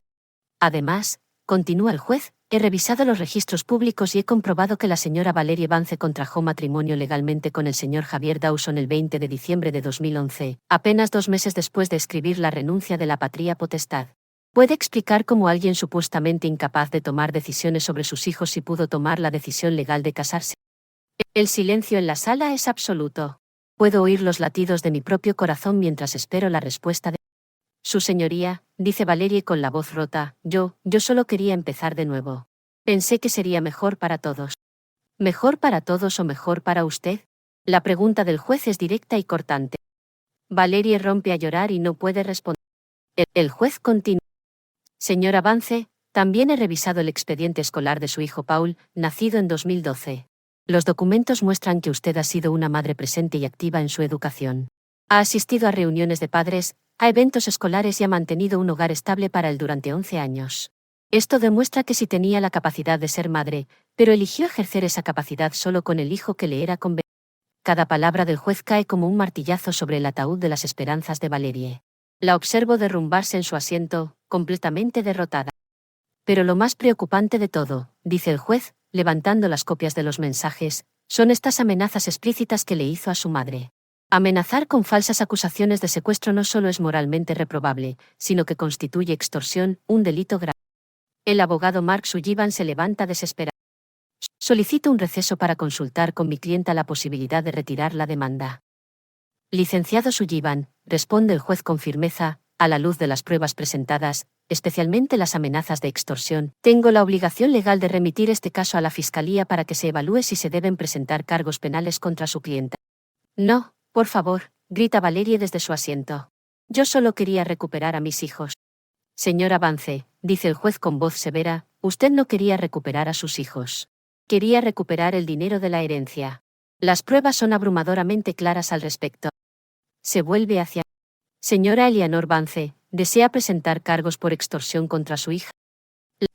Además, continúa el juez, he revisado los registros públicos y he comprobado que la señora Valerie Vance contrajo matrimonio legalmente con el señor Javier Dawson el 20 de diciembre de 2011, apenas 2 meses después de escribir la renuncia de la patria potestad. ¿Puede explicar cómo alguien supuestamente incapaz de tomar decisiones sobre sus hijos sí pudo tomar la decisión legal de casarse? El silencio en la sala es absoluto. Puedo oír los latidos de mi propio corazón mientras espero la respuesta de... Su señoría, dice Valerie con la voz rota, yo solo quería empezar de nuevo. Pensé que sería mejor para todos. ¿Mejor para todos o mejor para usted? La pregunta del juez es directa y cortante. Valerie rompe a llorar y no puede responder. El juez continúa. Señora Vance, también he revisado el expediente escolar de su hijo Paul, nacido en 2012. Los documentos muestran que usted ha sido una madre presente y activa en su educación. Ha asistido a reuniones de padres, a eventos escolares y ha mantenido un hogar estable para él durante 11 años. Esto demuestra que sí tenía la capacidad de ser madre, pero eligió ejercer esa capacidad solo con el hijo que le era conveniente. Cada palabra del juez cae como un martillazo sobre el ataúd de las esperanzas de Valerie. La observo derrumbarse en su asiento, completamente derrotada. Pero lo más preocupante de todo, dice el juez, levantando las copias de los mensajes, son estas amenazas explícitas que le hizo a su madre. Amenazar con falsas acusaciones de secuestro no solo es moralmente reprobable, sino que constituye extorsión, un delito grave. El abogado Mark Sullivan se levanta desesperado. Solicito un receso para consultar con mi clienta la posibilidad de retirar la demanda. Licenciado Sullivan, responde el juez con firmeza, a la luz de las pruebas presentadas, especialmente las amenazas de extorsión, tengo la obligación legal de remitir este caso a la Fiscalía para que se evalúe si se deben presentar cargos penales contra su clienta. No, por favor, grita Valerie desde su asiento. Yo solo quería recuperar a mis hijos. Señora Vance, dice el juez con voz severa, usted no quería recuperar a sus hijos. Quería recuperar el dinero de la herencia. Las pruebas son abrumadoramente claras al respecto. Se vuelve hacia... Señora Eleanor Vance, ¿desea presentar cargos por extorsión contra su hija?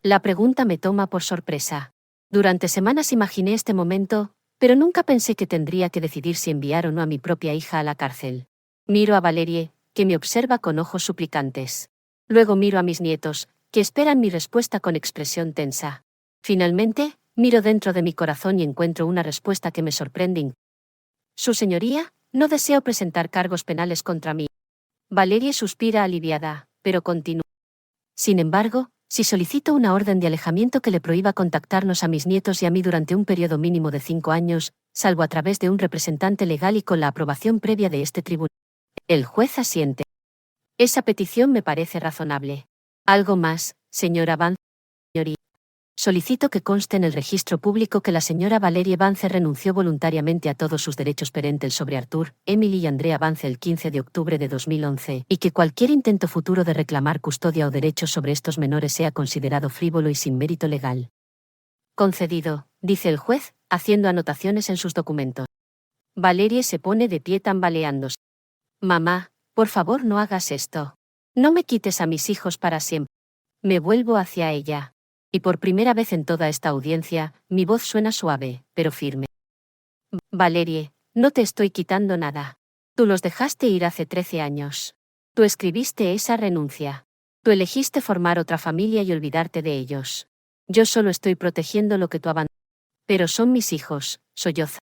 La pregunta me toma por sorpresa. Durante semanas imaginé este momento, pero nunca pensé que tendría que decidir si enviar o no a mi propia hija a la cárcel. Miro a Valerie, que me observa con ojos suplicantes. Luego miro a mis nietos, que esperan mi respuesta con expresión tensa. Finalmente, miro dentro de mi corazón y encuentro una respuesta que me sorprende. Su señoría, no deseo presentar cargos penales contra mí. Valerie suspira aliviada, pero continúa. Sin embargo, si solicito una orden de alejamiento que le prohíba contactarnos a mis nietos y a mí durante un periodo mínimo de 5 años, salvo a través de un representante legal y con la aprobación previa de este tribunal. El juez asiente. Esa petición me parece razonable. Algo más, señora Vance. Señoría. Solicito que conste en el registro público que la señora Valerie Vance renunció voluntariamente a todos sus derechos parentales sobre Arthur, Emily y Andrea Vance el 15 de octubre de 2011, y que cualquier intento futuro de reclamar custodia o derechos sobre estos menores sea considerado frívolo y sin mérito legal. Concedido, dice el juez, haciendo anotaciones en sus documentos. Valerie se pone de pie tambaleándose. Mamá, por favor no hagas esto. No me quites a mis hijos para siempre. Me vuelvo hacia ella. Y por primera vez en toda esta audiencia, mi voz suena suave, pero firme. Valerie, no te estoy quitando nada. Tú los dejaste ir hace 13 años. Tú escribiste esa renuncia. Tú elegiste formar otra familia y olvidarte de ellos. Yo solo estoy protegiendo lo que tú abandonaste. Pero son mis hijos, solloza.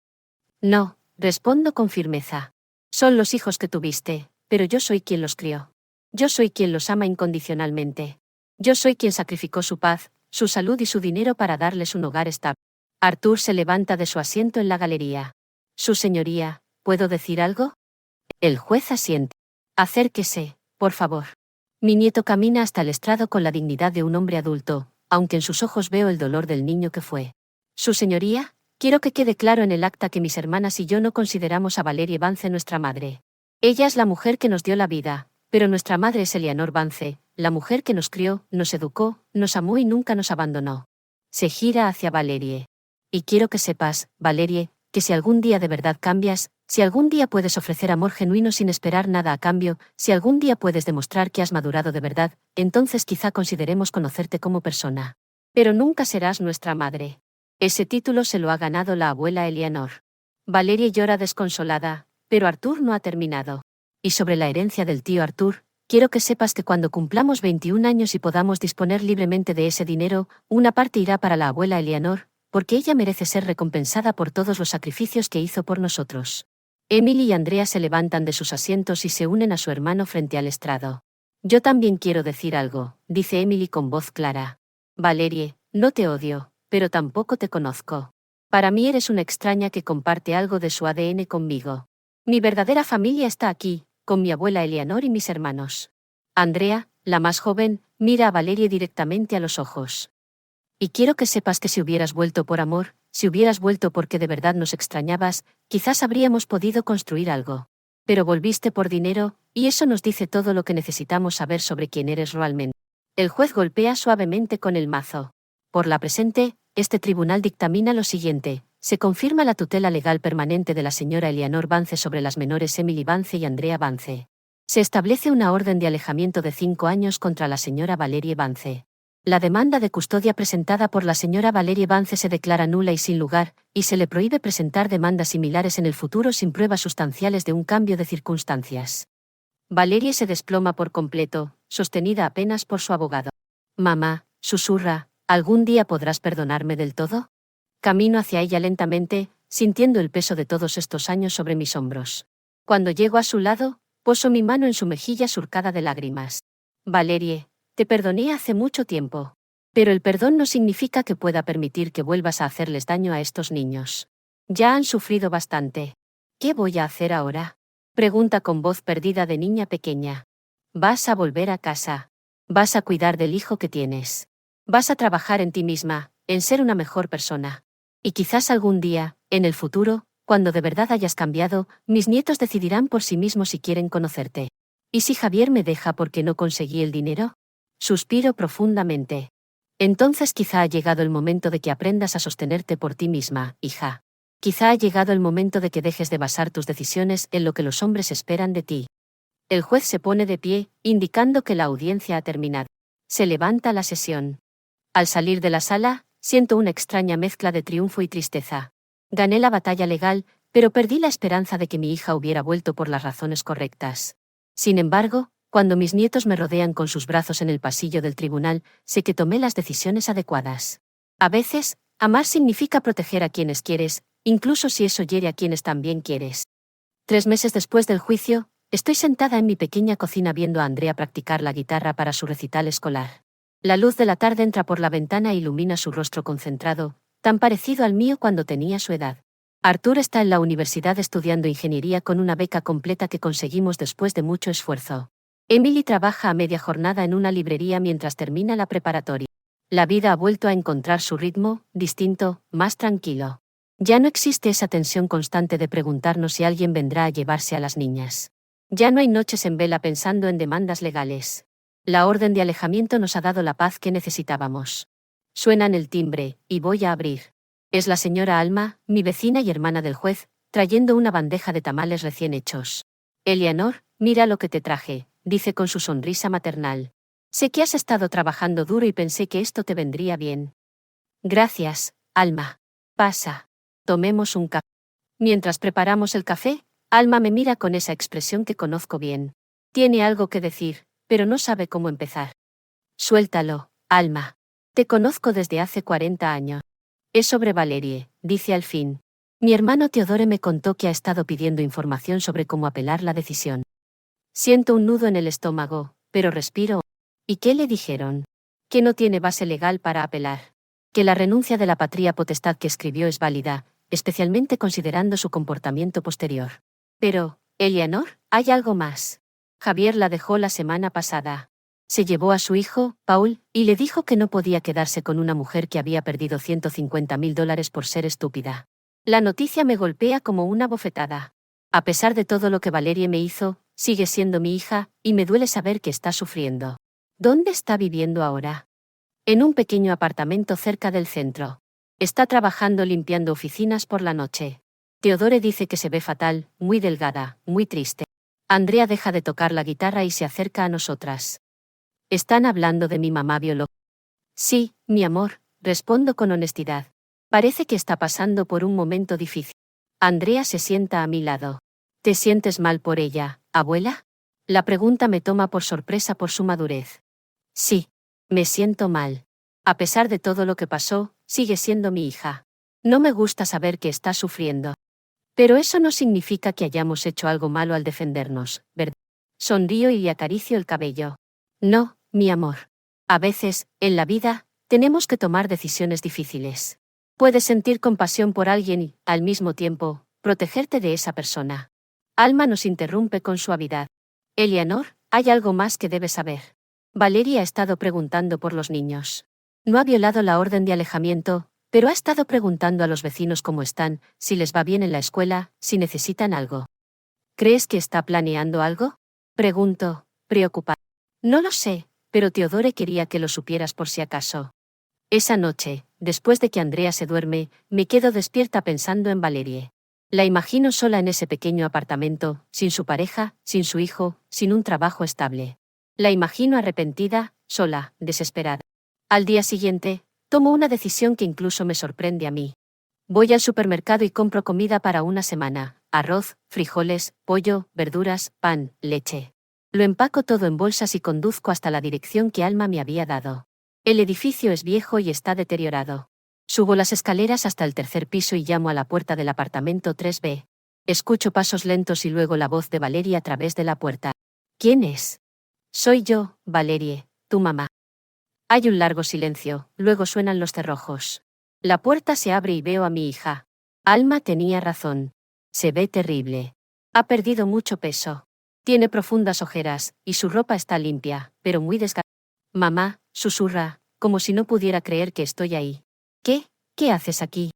No, respondo con firmeza. Son los hijos que tuviste, pero yo soy quien los crió. Yo soy quien los ama incondicionalmente. Yo soy quien sacrificó su paz, su salud y su dinero para darles un hogar estable. Arthur se levanta de su asiento en la galería. Su señoría, ¿puedo decir algo? El juez asiente. Acérquese, por favor. Mi nieto camina hasta el estrado con la dignidad de un hombre adulto, aunque en sus ojos veo el dolor del niño que fue. Su señoría, quiero que quede claro en el acta que mis hermanas y yo no consideramos a Valerie Vance nuestra madre. Ella es la mujer que nos dio la vida, pero nuestra madre es Eleanor Vance, la mujer que nos crió, nos educó, nos amó y nunca nos abandonó. Se gira hacia Valerie. Y quiero que sepas, Valerie, que si algún día de verdad cambias, Si algún día puedes ofrecer amor genuino sin esperar nada a cambio, si algún día puedes demostrar que has madurado de verdad, entonces quizá consideremos conocerte como persona. Pero nunca serás nuestra madre. Ese título se lo ha ganado la abuela Eleanor. Valerie llora desconsolada, pero Arthur no ha terminado. Y sobre la herencia del tío Arthur, quiero que sepas que cuando cumplamos 21 años y podamos disponer libremente de ese dinero, una parte irá para la abuela Eleanor, porque ella merece ser recompensada por todos los sacrificios que hizo por nosotros. Emily y Andrea se levantan de sus asientos y se unen a su hermano frente al estrado. Yo también quiero decir algo, dice Emily con voz clara. Valerie, no te odio, pero tampoco te conozco. Para mí eres una extraña que comparte algo de su ADN conmigo. Mi verdadera familia está aquí, con mi abuela Eleanor y mis hermanos. Andrea, la más joven, mira a Valerie directamente a los ojos. Y quiero que sepas que si hubieras vuelto por amor, si hubieras vuelto porque de verdad nos extrañabas, quizás habríamos podido construir algo. Pero volviste por dinero, y eso nos dice todo lo que necesitamos saber sobre quién eres realmente. El juez golpea suavemente con el mazo. Por la presente, este tribunal dictamina lo siguiente: se confirma la tutela legal permanente de la señora Eleanor Vance sobre las menores Emily Vance y Andrea Vance. Se establece una orden de alejamiento de 5 años contra la señora Valerie Vance. La demanda de custodia presentada por la señora Valerie Vance se declara nula y sin lugar, y se le prohíbe presentar demandas similares en el futuro sin pruebas sustanciales de un cambio de circunstancias. Valerie se desploma por completo, sostenida apenas por su abogado. Mamá, susurra, ¿algún día podrás perdonarme del todo? Camino hacia ella lentamente, sintiendo el peso de todos estos años sobre mis hombros. Cuando llego a su lado, poso mi mano en su mejilla surcada de lágrimas. Valerie, te perdoné hace mucho tiempo. Pero el perdón no significa que pueda permitir que vuelvas a hacerles daño a estos niños. Ya han sufrido bastante. ¿Qué voy a hacer ahora? Pregunta con voz perdida de niña pequeña. Vas a volver a casa. Vas a cuidar del hijo que tienes. Vas a trabajar en ti misma, en ser una mejor persona. Y quizás algún día, en el futuro, cuando de verdad hayas cambiado, mis nietos decidirán por sí mismos si quieren conocerte. ¿Y si Javier me deja porque no conseguí el dinero? Suspiro profundamente. Entonces quizá ha llegado el momento de que aprendas a sostenerte por ti misma, hija. Quizá ha llegado el momento de que dejes de basar tus decisiones en lo que los hombres esperan de ti. El juez se pone de pie, indicando que la audiencia ha terminado. Se levanta la sesión. Al salir de la sala, siento una extraña mezcla de triunfo y tristeza. Gané la batalla legal, pero perdí la esperanza de que mi hija hubiera vuelto por las razones correctas. Sin embargo, cuando mis nietos me rodean con sus brazos en el pasillo del tribunal, sé que tomé las decisiones adecuadas. A veces, amar significa proteger a quienes quieres, incluso si eso hiere a quienes también quieres. 3 meses después del juicio, estoy sentada en mi pequeña cocina viendo a Andrea practicar la guitarra para su recital escolar. La luz de la tarde entra por la ventana e ilumina su rostro concentrado, tan parecido al mío cuando tenía su edad. Arthur está en la universidad estudiando ingeniería con una beca completa que conseguimos después de mucho esfuerzo. Emily trabaja a media jornada en una librería mientras termina la preparatoria. La vida ha vuelto a encontrar su ritmo, distinto, más tranquilo. Ya no existe esa tensión constante de preguntarnos si alguien vendrá a llevarse a las niñas. Ya no hay noches en vela pensando en demandas legales. La orden de alejamiento nos ha dado la paz que necesitábamos. Suenan el timbre, y voy a abrir. Es la señora Alma, mi vecina y hermana del juez, trayendo una bandeja de tamales recién hechos. Eleanor, mira lo que te traje, dice con su sonrisa maternal. Sé que has estado trabajando duro y pensé que esto te vendría bien. Gracias, Alma. Pasa. Tomemos un café. Mientras preparamos el café, Alma me mira con esa expresión que conozco bien. Tiene algo que decir, pero no sabe cómo empezar. Suéltalo, Alma. Te conozco desde hace 40 años. Es sobre Valerie, dice al fin. Mi hermano Teodore me contó que ha estado pidiendo información sobre cómo apelar la decisión. Siento un nudo en el estómago, pero respiro. ¿Y qué le dijeron? Que no tiene base legal para apelar. Que la renuncia de la patria potestad que escribió es válida, especialmente considerando su comportamiento posterior. Pero, Eleanor, hay algo más. Javier la dejó la semana pasada. Se llevó a su hijo, Paul, y le dijo que no podía quedarse con una mujer que había perdido $150,000 por ser estúpida. La noticia me golpea como una bofetada. A pesar de todo lo que Valerie me hizo, sigue siendo mi hija, y me duele saber que está sufriendo. ¿Dónde está viviendo ahora? En un pequeño apartamento cerca del centro. Está trabajando limpiando oficinas por la noche. Teodore dice que se ve fatal, muy delgada, muy triste. Andrea deja de tocar la guitarra y se acerca a nosotras. ¿Están hablando de mi mamá biológica? Sí, mi amor, respondo con honestidad. Parece que está pasando por un momento difícil. Andrea se sienta a mi lado. ¿Te sientes mal por ella, abuela? La pregunta me toma por sorpresa por su madurez. Sí, me siento mal. A pesar de todo lo que pasó, sigue siendo mi hija. No me gusta saber que está sufriendo. Pero eso no significa que hayamos hecho algo malo al defendernos, ¿verdad? Sonrío y le acaricio el cabello. No, mi amor. A veces, en la vida, tenemos que tomar decisiones difíciles. Puedes sentir compasión por alguien y, al mismo tiempo, protegerte de esa persona. Alma nos interrumpe con suavidad. Eleanor, hay algo más que debes saber. Valeria ha estado preguntando por los niños. No ha violado la orden de alejamiento, pero ha estado preguntando a los vecinos cómo están, si les va bien en la escuela, si necesitan algo. ¿Crees que está planeando algo? Pregunto, preocupada. No lo sé, pero Teodore quería que lo supieras por si acaso. Esa noche, después de que Andrea se duerme, me quedo despierta pensando en Valerie. La imagino sola en ese pequeño apartamento, sin su pareja, sin su hijo, sin un trabajo estable. La imagino arrepentida, sola, desesperada. Al día siguiente, tomo una decisión que incluso me sorprende a mí. Voy al supermercado y compro comida para una semana: arroz, frijoles, pollo, verduras, pan, leche. Lo empaco todo en bolsas y conduzco hasta la dirección que Alma me había dado. El edificio es viejo y está deteriorado. Subo las escaleras hasta el tercer piso y llamo a la puerta del apartamento 3B. Escucho pasos lentos y luego la voz de Valeria a través de la puerta. ¿Quién es? Soy yo, Valerie, tu mamá. Hay un largo silencio, luego suenan los cerrojos. La puerta se abre y veo a mi hija. Alma tenía razón. Se ve terrible. Ha perdido mucho peso. Tiene profundas ojeras, y su ropa está limpia, pero muy desgastada. Mamá, susurra, como si no pudiera creer que estoy ahí. ¿Qué? ¿Qué haces aquí?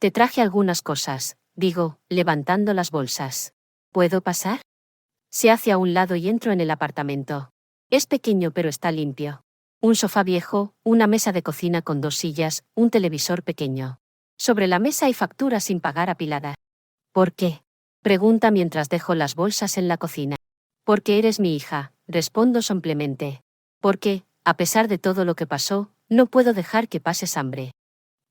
Te traje algunas cosas, digo, levantando las bolsas. ¿Puedo pasar? Se hace a un lado y entro en el apartamento. Es pequeño pero está limpio. Un sofá viejo, una mesa de cocina con 2 sillas, un televisor pequeño. Sobre la mesa hay facturas sin pagar apiladas. ¿Por qué? Pregunta mientras dejo las bolsas en la cocina. Porque eres mi hija, respondo simplemente. Porque, a pesar de todo lo que pasó, no puedo dejar que pases hambre.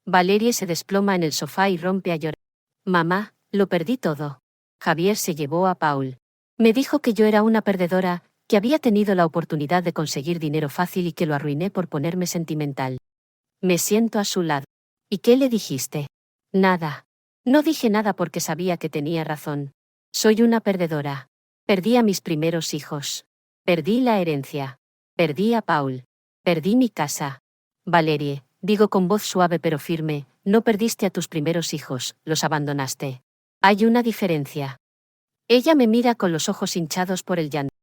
Valerie se desploma en el sofá y rompe a llorar. Mamá, lo perdí todo. Javier se llevó a Paul. Me dijo que yo era una perdedora, que había tenido la oportunidad de conseguir dinero fácil y que lo arruiné por ponerme sentimental. Me siento a su lado. ¿Y qué le dijiste? Nada. No dije nada porque sabía que tenía razón. Soy una perdedora. Perdí a mis primeros hijos. Perdí la herencia. Perdí a Paul. Perdí mi casa. Valerie, digo con voz suave pero firme, no perdiste a tus primeros hijos, los abandonaste. Hay una diferencia. Ella me mira con los ojos hinchados por el llanto.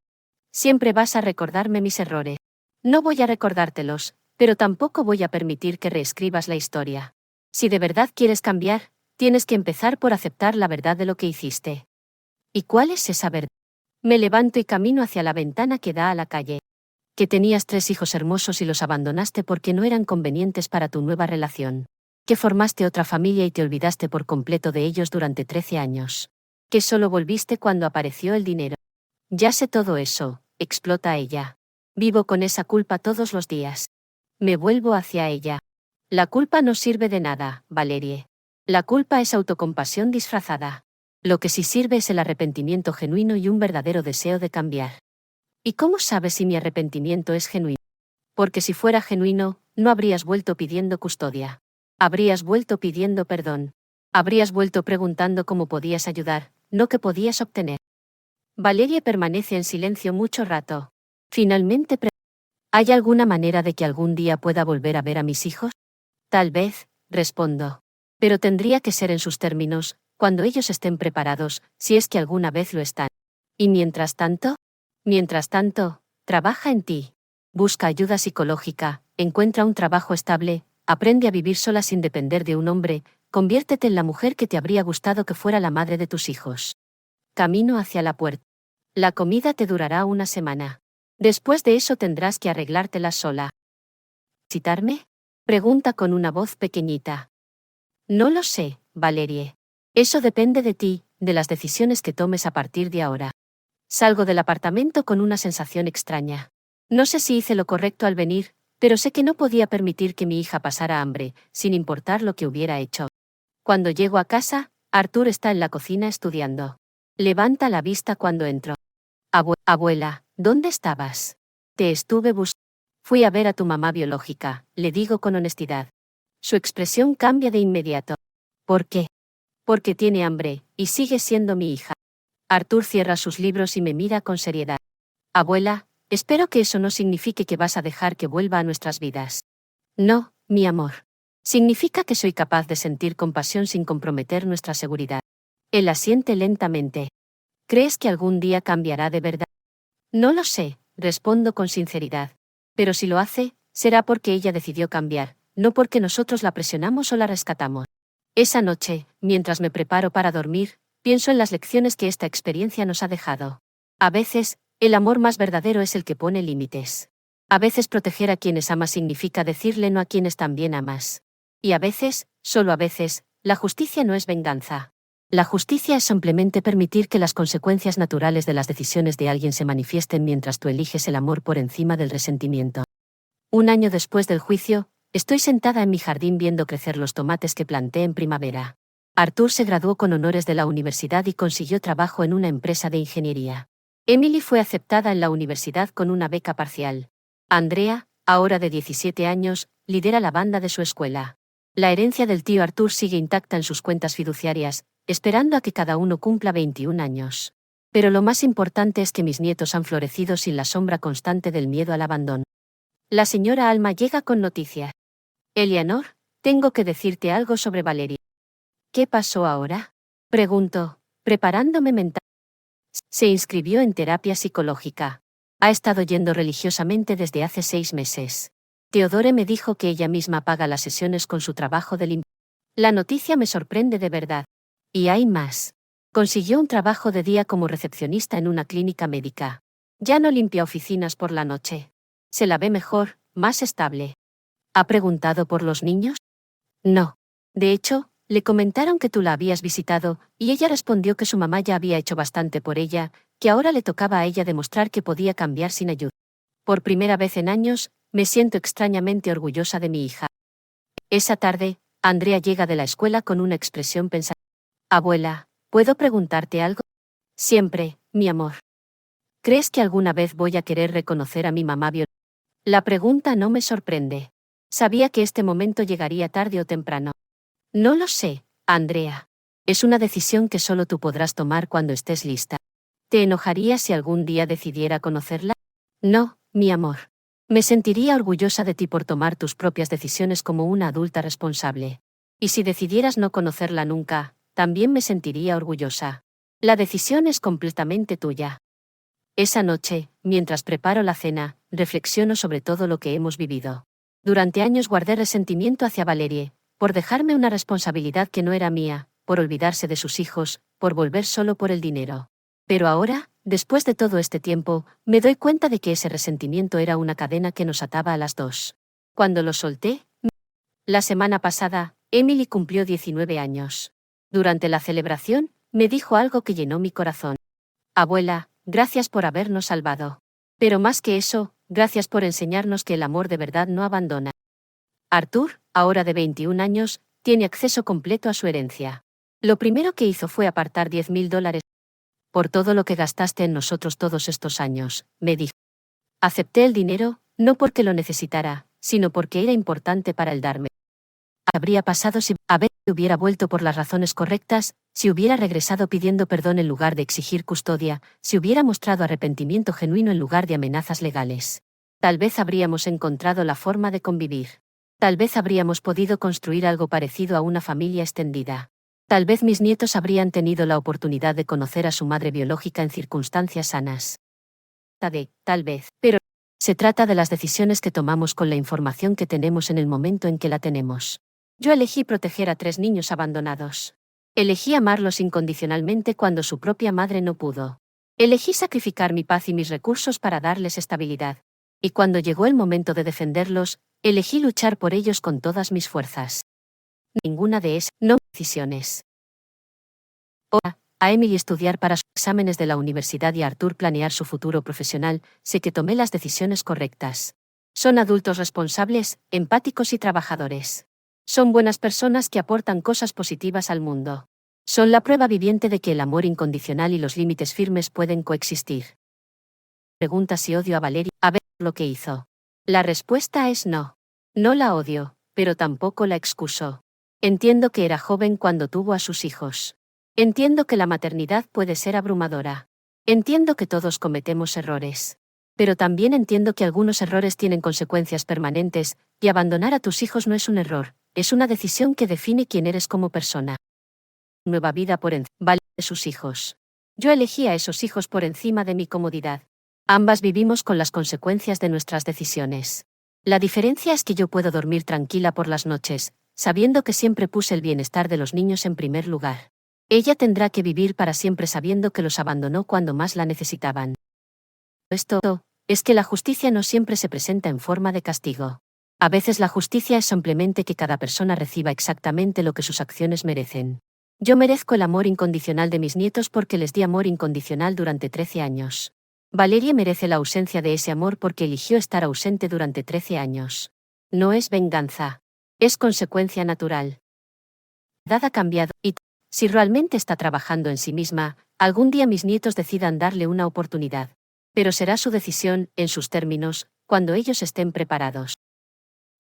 Siempre vas a recordarme mis errores. No voy a recordártelos, pero tampoco voy a permitir que reescribas la historia. Si de verdad quieres cambiar, tienes que empezar por aceptar la verdad de lo que hiciste. ¿Y cuál es esa verdad? Me levanto y camino hacia la ventana que da a la calle. Que tenías 3 hijos hermosos y los abandonaste porque no eran convenientes para tu nueva relación. Que formaste otra familia y te olvidaste por completo de ellos durante 13 años. Que solo volviste cuando apareció el dinero. Ya sé todo eso, explota ella. Vivo con esa culpa todos los días. Me vuelvo hacia ella. La culpa no sirve de nada, Valerie. La culpa es autocompasión disfrazada. Lo que sí sirve es el arrepentimiento genuino y un verdadero deseo de cambiar. ¿Y cómo sabes si mi arrepentimiento es genuino? Porque si fuera genuino, no habrías vuelto pidiendo custodia. Habrías vuelto pidiendo perdón. Habrías vuelto preguntando cómo podías ayudar, no qué podías obtener. Valerie permanece en silencio mucho rato. Finalmente ¿hay alguna manera de que algún día pueda volver a ver a mis hijos? Tal vez, respondo. Pero tendría que ser en sus términos, cuando ellos estén preparados, si es que alguna vez lo están. ¿Y mientras tanto? Mientras tanto, trabaja en ti. Busca ayuda psicológica, encuentra un trabajo estable, aprende a vivir sola sin depender de un hombre, conviértete en la mujer que te habría gustado que fuera la madre de tus hijos. Camino hacia la puerta. La comida te durará una semana. Después de eso tendrás que arreglártela sola. ¿Citarme? Pregunta con una voz pequeñita. No lo sé, Valerie. Eso depende de ti, de las decisiones que tomes a partir de ahora. Salgo del apartamento con una sensación extraña. No sé si hice lo correcto al venir, pero sé que no podía permitir que mi hija pasara hambre, sin importar lo que hubiera hecho. Cuando llego a casa, Arthur está en la cocina estudiando. Levanta la vista cuando entro. Abuela, ¿dónde estabas? Te estuve buscando. Fui a ver a tu mamá biológica, le digo con honestidad. Su expresión cambia de inmediato. ¿Por qué? Porque tiene hambre, y sigue siendo mi hija. Arthur cierra sus libros y me mira con seriedad. Abuela, espero que eso no signifique que vas a dejar que vuelva a nuestras vidas. No, mi amor. Significa que soy capaz de sentir compasión sin comprometer nuestra seguridad. Él asiente lentamente. ¿Crees que algún día cambiará de verdad? No lo sé, respondo con sinceridad. Pero si lo hace, será porque ella decidió cambiar, no porque nosotros la presionamos o la rescatamos. Esa noche, mientras me preparo para dormir, pienso en las lecciones que esta experiencia nos ha dejado. A veces, el amor más verdadero es el que pone límites. A veces proteger a quienes amas significa decirle no a quienes también amas. Y a veces, solo a veces, la justicia no es venganza. La justicia es simplemente permitir que las consecuencias naturales de las decisiones de alguien se manifiesten mientras tú eliges el amor por encima del resentimiento. Un año después del juicio, estoy sentada en mi jardín viendo crecer los tomates que planté en primavera. Arthur se graduó con honores de la universidad y consiguió trabajo en una empresa de ingeniería. Emily fue aceptada en la universidad con una beca parcial. Andrea, ahora de 17 años, lidera la banda de su escuela. La herencia del tío Arthur sigue intacta en sus cuentas fiduciarias, esperando a que cada uno cumpla 21 años. Pero lo más importante es que mis nietos han florecido sin la sombra constante del miedo al abandono. La señora Alma llega con noticia. Eleanor, tengo que decirte algo sobre Valeria. ¿Qué pasó ahora? Pregunto, preparándome mentalmente. Se inscribió en terapia psicológica. Ha estado yendo religiosamente desde hace 6 meses. Theodore me dijo que ella misma paga las sesiones con su trabajo de limpieza. La noticia me sorprende de verdad. Y hay más. Consiguió un trabajo de día como recepcionista en una clínica médica. Ya no limpia oficinas por la noche. Se la ve mejor, más estable. ¿Ha preguntado por los niños? No. De hecho, le comentaron que tú la habías visitado, y ella respondió que su mamá ya había hecho bastante por ella, que ahora le tocaba a ella demostrar que podía cambiar sin ayuda. Por primera vez en años, me siento extrañamente orgullosa de mi hija. Esa tarde, Andrea llega de la escuela con una expresión pensativa. Abuela, ¿puedo preguntarte algo? Siempre, mi amor. ¿Crees que alguna vez voy a querer reconocer a mi mamá biológica? La pregunta no me sorprende. Sabía que este momento llegaría tarde o temprano. No lo sé, Andrea. Es una decisión que solo tú podrás tomar cuando estés lista. ¿Te enojaría si algún día decidiera conocerla? No, mi amor. Me sentiría orgullosa de ti por tomar tus propias decisiones como una adulta responsable. Y si decidieras no conocerla nunca, también me sentiría orgullosa. La decisión es completamente tuya. Esa noche, mientras preparo la cena, reflexiono sobre todo lo que hemos vivido. Durante años guardé resentimiento hacia Valerie, por dejarme una responsabilidad que no era mía, por olvidarse de sus hijos, por volver solo por el dinero. Pero ahora, después de todo este tiempo, me doy cuenta de que ese resentimiento era una cadena que nos ataba a las dos. Cuando lo solté, la semana pasada, Emily cumplió 19 años. Durante la celebración, me dijo algo que llenó mi corazón. Abuela, gracias por habernos salvado. Pero más que eso, gracias por enseñarnos que el amor de verdad no abandona. Arthur, ahora de 21 años, tiene acceso completo a su herencia. Lo primero que hizo fue apartar $10,000. Por todo lo que gastaste en nosotros todos estos años, me dijo. Acepté el dinero, no porque lo necesitara, sino porque era importante para él darme. Habría pasado si Abel hubiera vuelto por las razones correctas, si hubiera regresado pidiendo perdón en lugar de exigir custodia, si hubiera mostrado arrepentimiento genuino en lugar de amenazas legales. Tal vez habríamos encontrado la forma de convivir. Tal vez habríamos podido construir algo parecido a una familia extendida. Tal vez mis nietos habrían tenido la oportunidad de conocer a su madre biológica en circunstancias sanas. Tal vez. Pero se trata de las decisiones que tomamos con la información que tenemos en el momento en que la tenemos. Yo elegí proteger a 3 niños abandonados. Elegí amarlos incondicionalmente cuando su propia madre no pudo. Elegí sacrificar mi paz y mis recursos para darles estabilidad. Y cuando llegó el momento de defenderlos, elegí luchar por ellos con todas mis fuerzas. Ninguna de esas no decisiones. A Emily estudiar para sus exámenes de la universidad y a Arthur planear su futuro profesional, sé que tomé las decisiones correctas. Son adultos responsables, empáticos y trabajadores. Son buenas personas que aportan cosas positivas al mundo. Son la prueba viviente de que el amor incondicional y los límites firmes pueden coexistir. Pregunta si odio a Valeria, a ver lo que hizo. La respuesta es no. No la odio, pero tampoco la excuso. Entiendo que era joven cuando tuvo a sus hijos. Entiendo que la maternidad puede ser abrumadora. Entiendo que todos cometemos errores. Pero también entiendo que algunos errores tienen consecuencias permanentes, y abandonar a tus hijos no es un error, es una decisión que define quién eres como persona. Nueva vida por encima de sus hijos. Yo elegí a esos hijos por encima de mi comodidad. Ambas vivimos con las consecuencias de nuestras decisiones. La diferencia es que yo puedo dormir tranquila por las noches, sabiendo que siempre puse el bienestar de los niños en primer lugar. Ella tendrá que vivir para siempre sabiendo que los abandonó cuando más la necesitaban. Esto es que la justicia no siempre se presenta en forma de castigo. A veces la justicia es simplemente que cada persona reciba exactamente lo que sus acciones merecen. Yo merezco el amor incondicional de mis nietos porque les di amor incondicional durante 13 años. Valeria merece la ausencia de ese amor porque eligió estar ausente durante 13 años. No es venganza. Es consecuencia natural. La edad ha cambiado y si realmente está trabajando en sí misma, algún día mis nietos decidan darle una oportunidad. Pero será su decisión, en sus términos, cuando ellos estén preparados.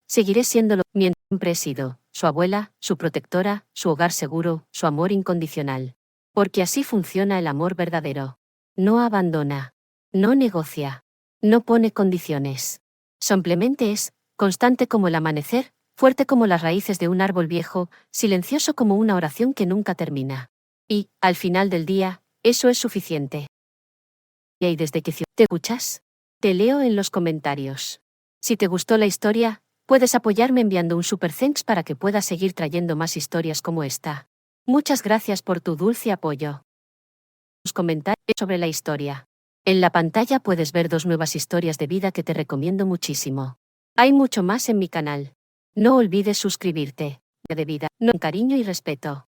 Seguiré siendo lo que siempre he sido, su abuela, su protectora, su hogar seguro, su amor incondicional. Porque así funciona el amor verdadero. No abandona. No negocia. No pone condiciones. Simplemente es, constante como el amanecer, fuerte como las raíces de un árbol viejo, silencioso como una oración que nunca termina. Y, al final del día, eso es suficiente. ¿Y desde qué ciudad te escuchas? Te leo en los comentarios. Si te gustó la historia, puedes apoyarme enviando un super thanks para que pueda seguir trayendo más historias como esta. Muchas gracias por tu dulce apoyo. Los comentarios sobre la historia. En la pantalla puedes ver 2 nuevas historias de vida que te recomiendo muchísimo. Hay mucho más en mi canal. No olvides suscribirte. De vida, con cariño y respeto.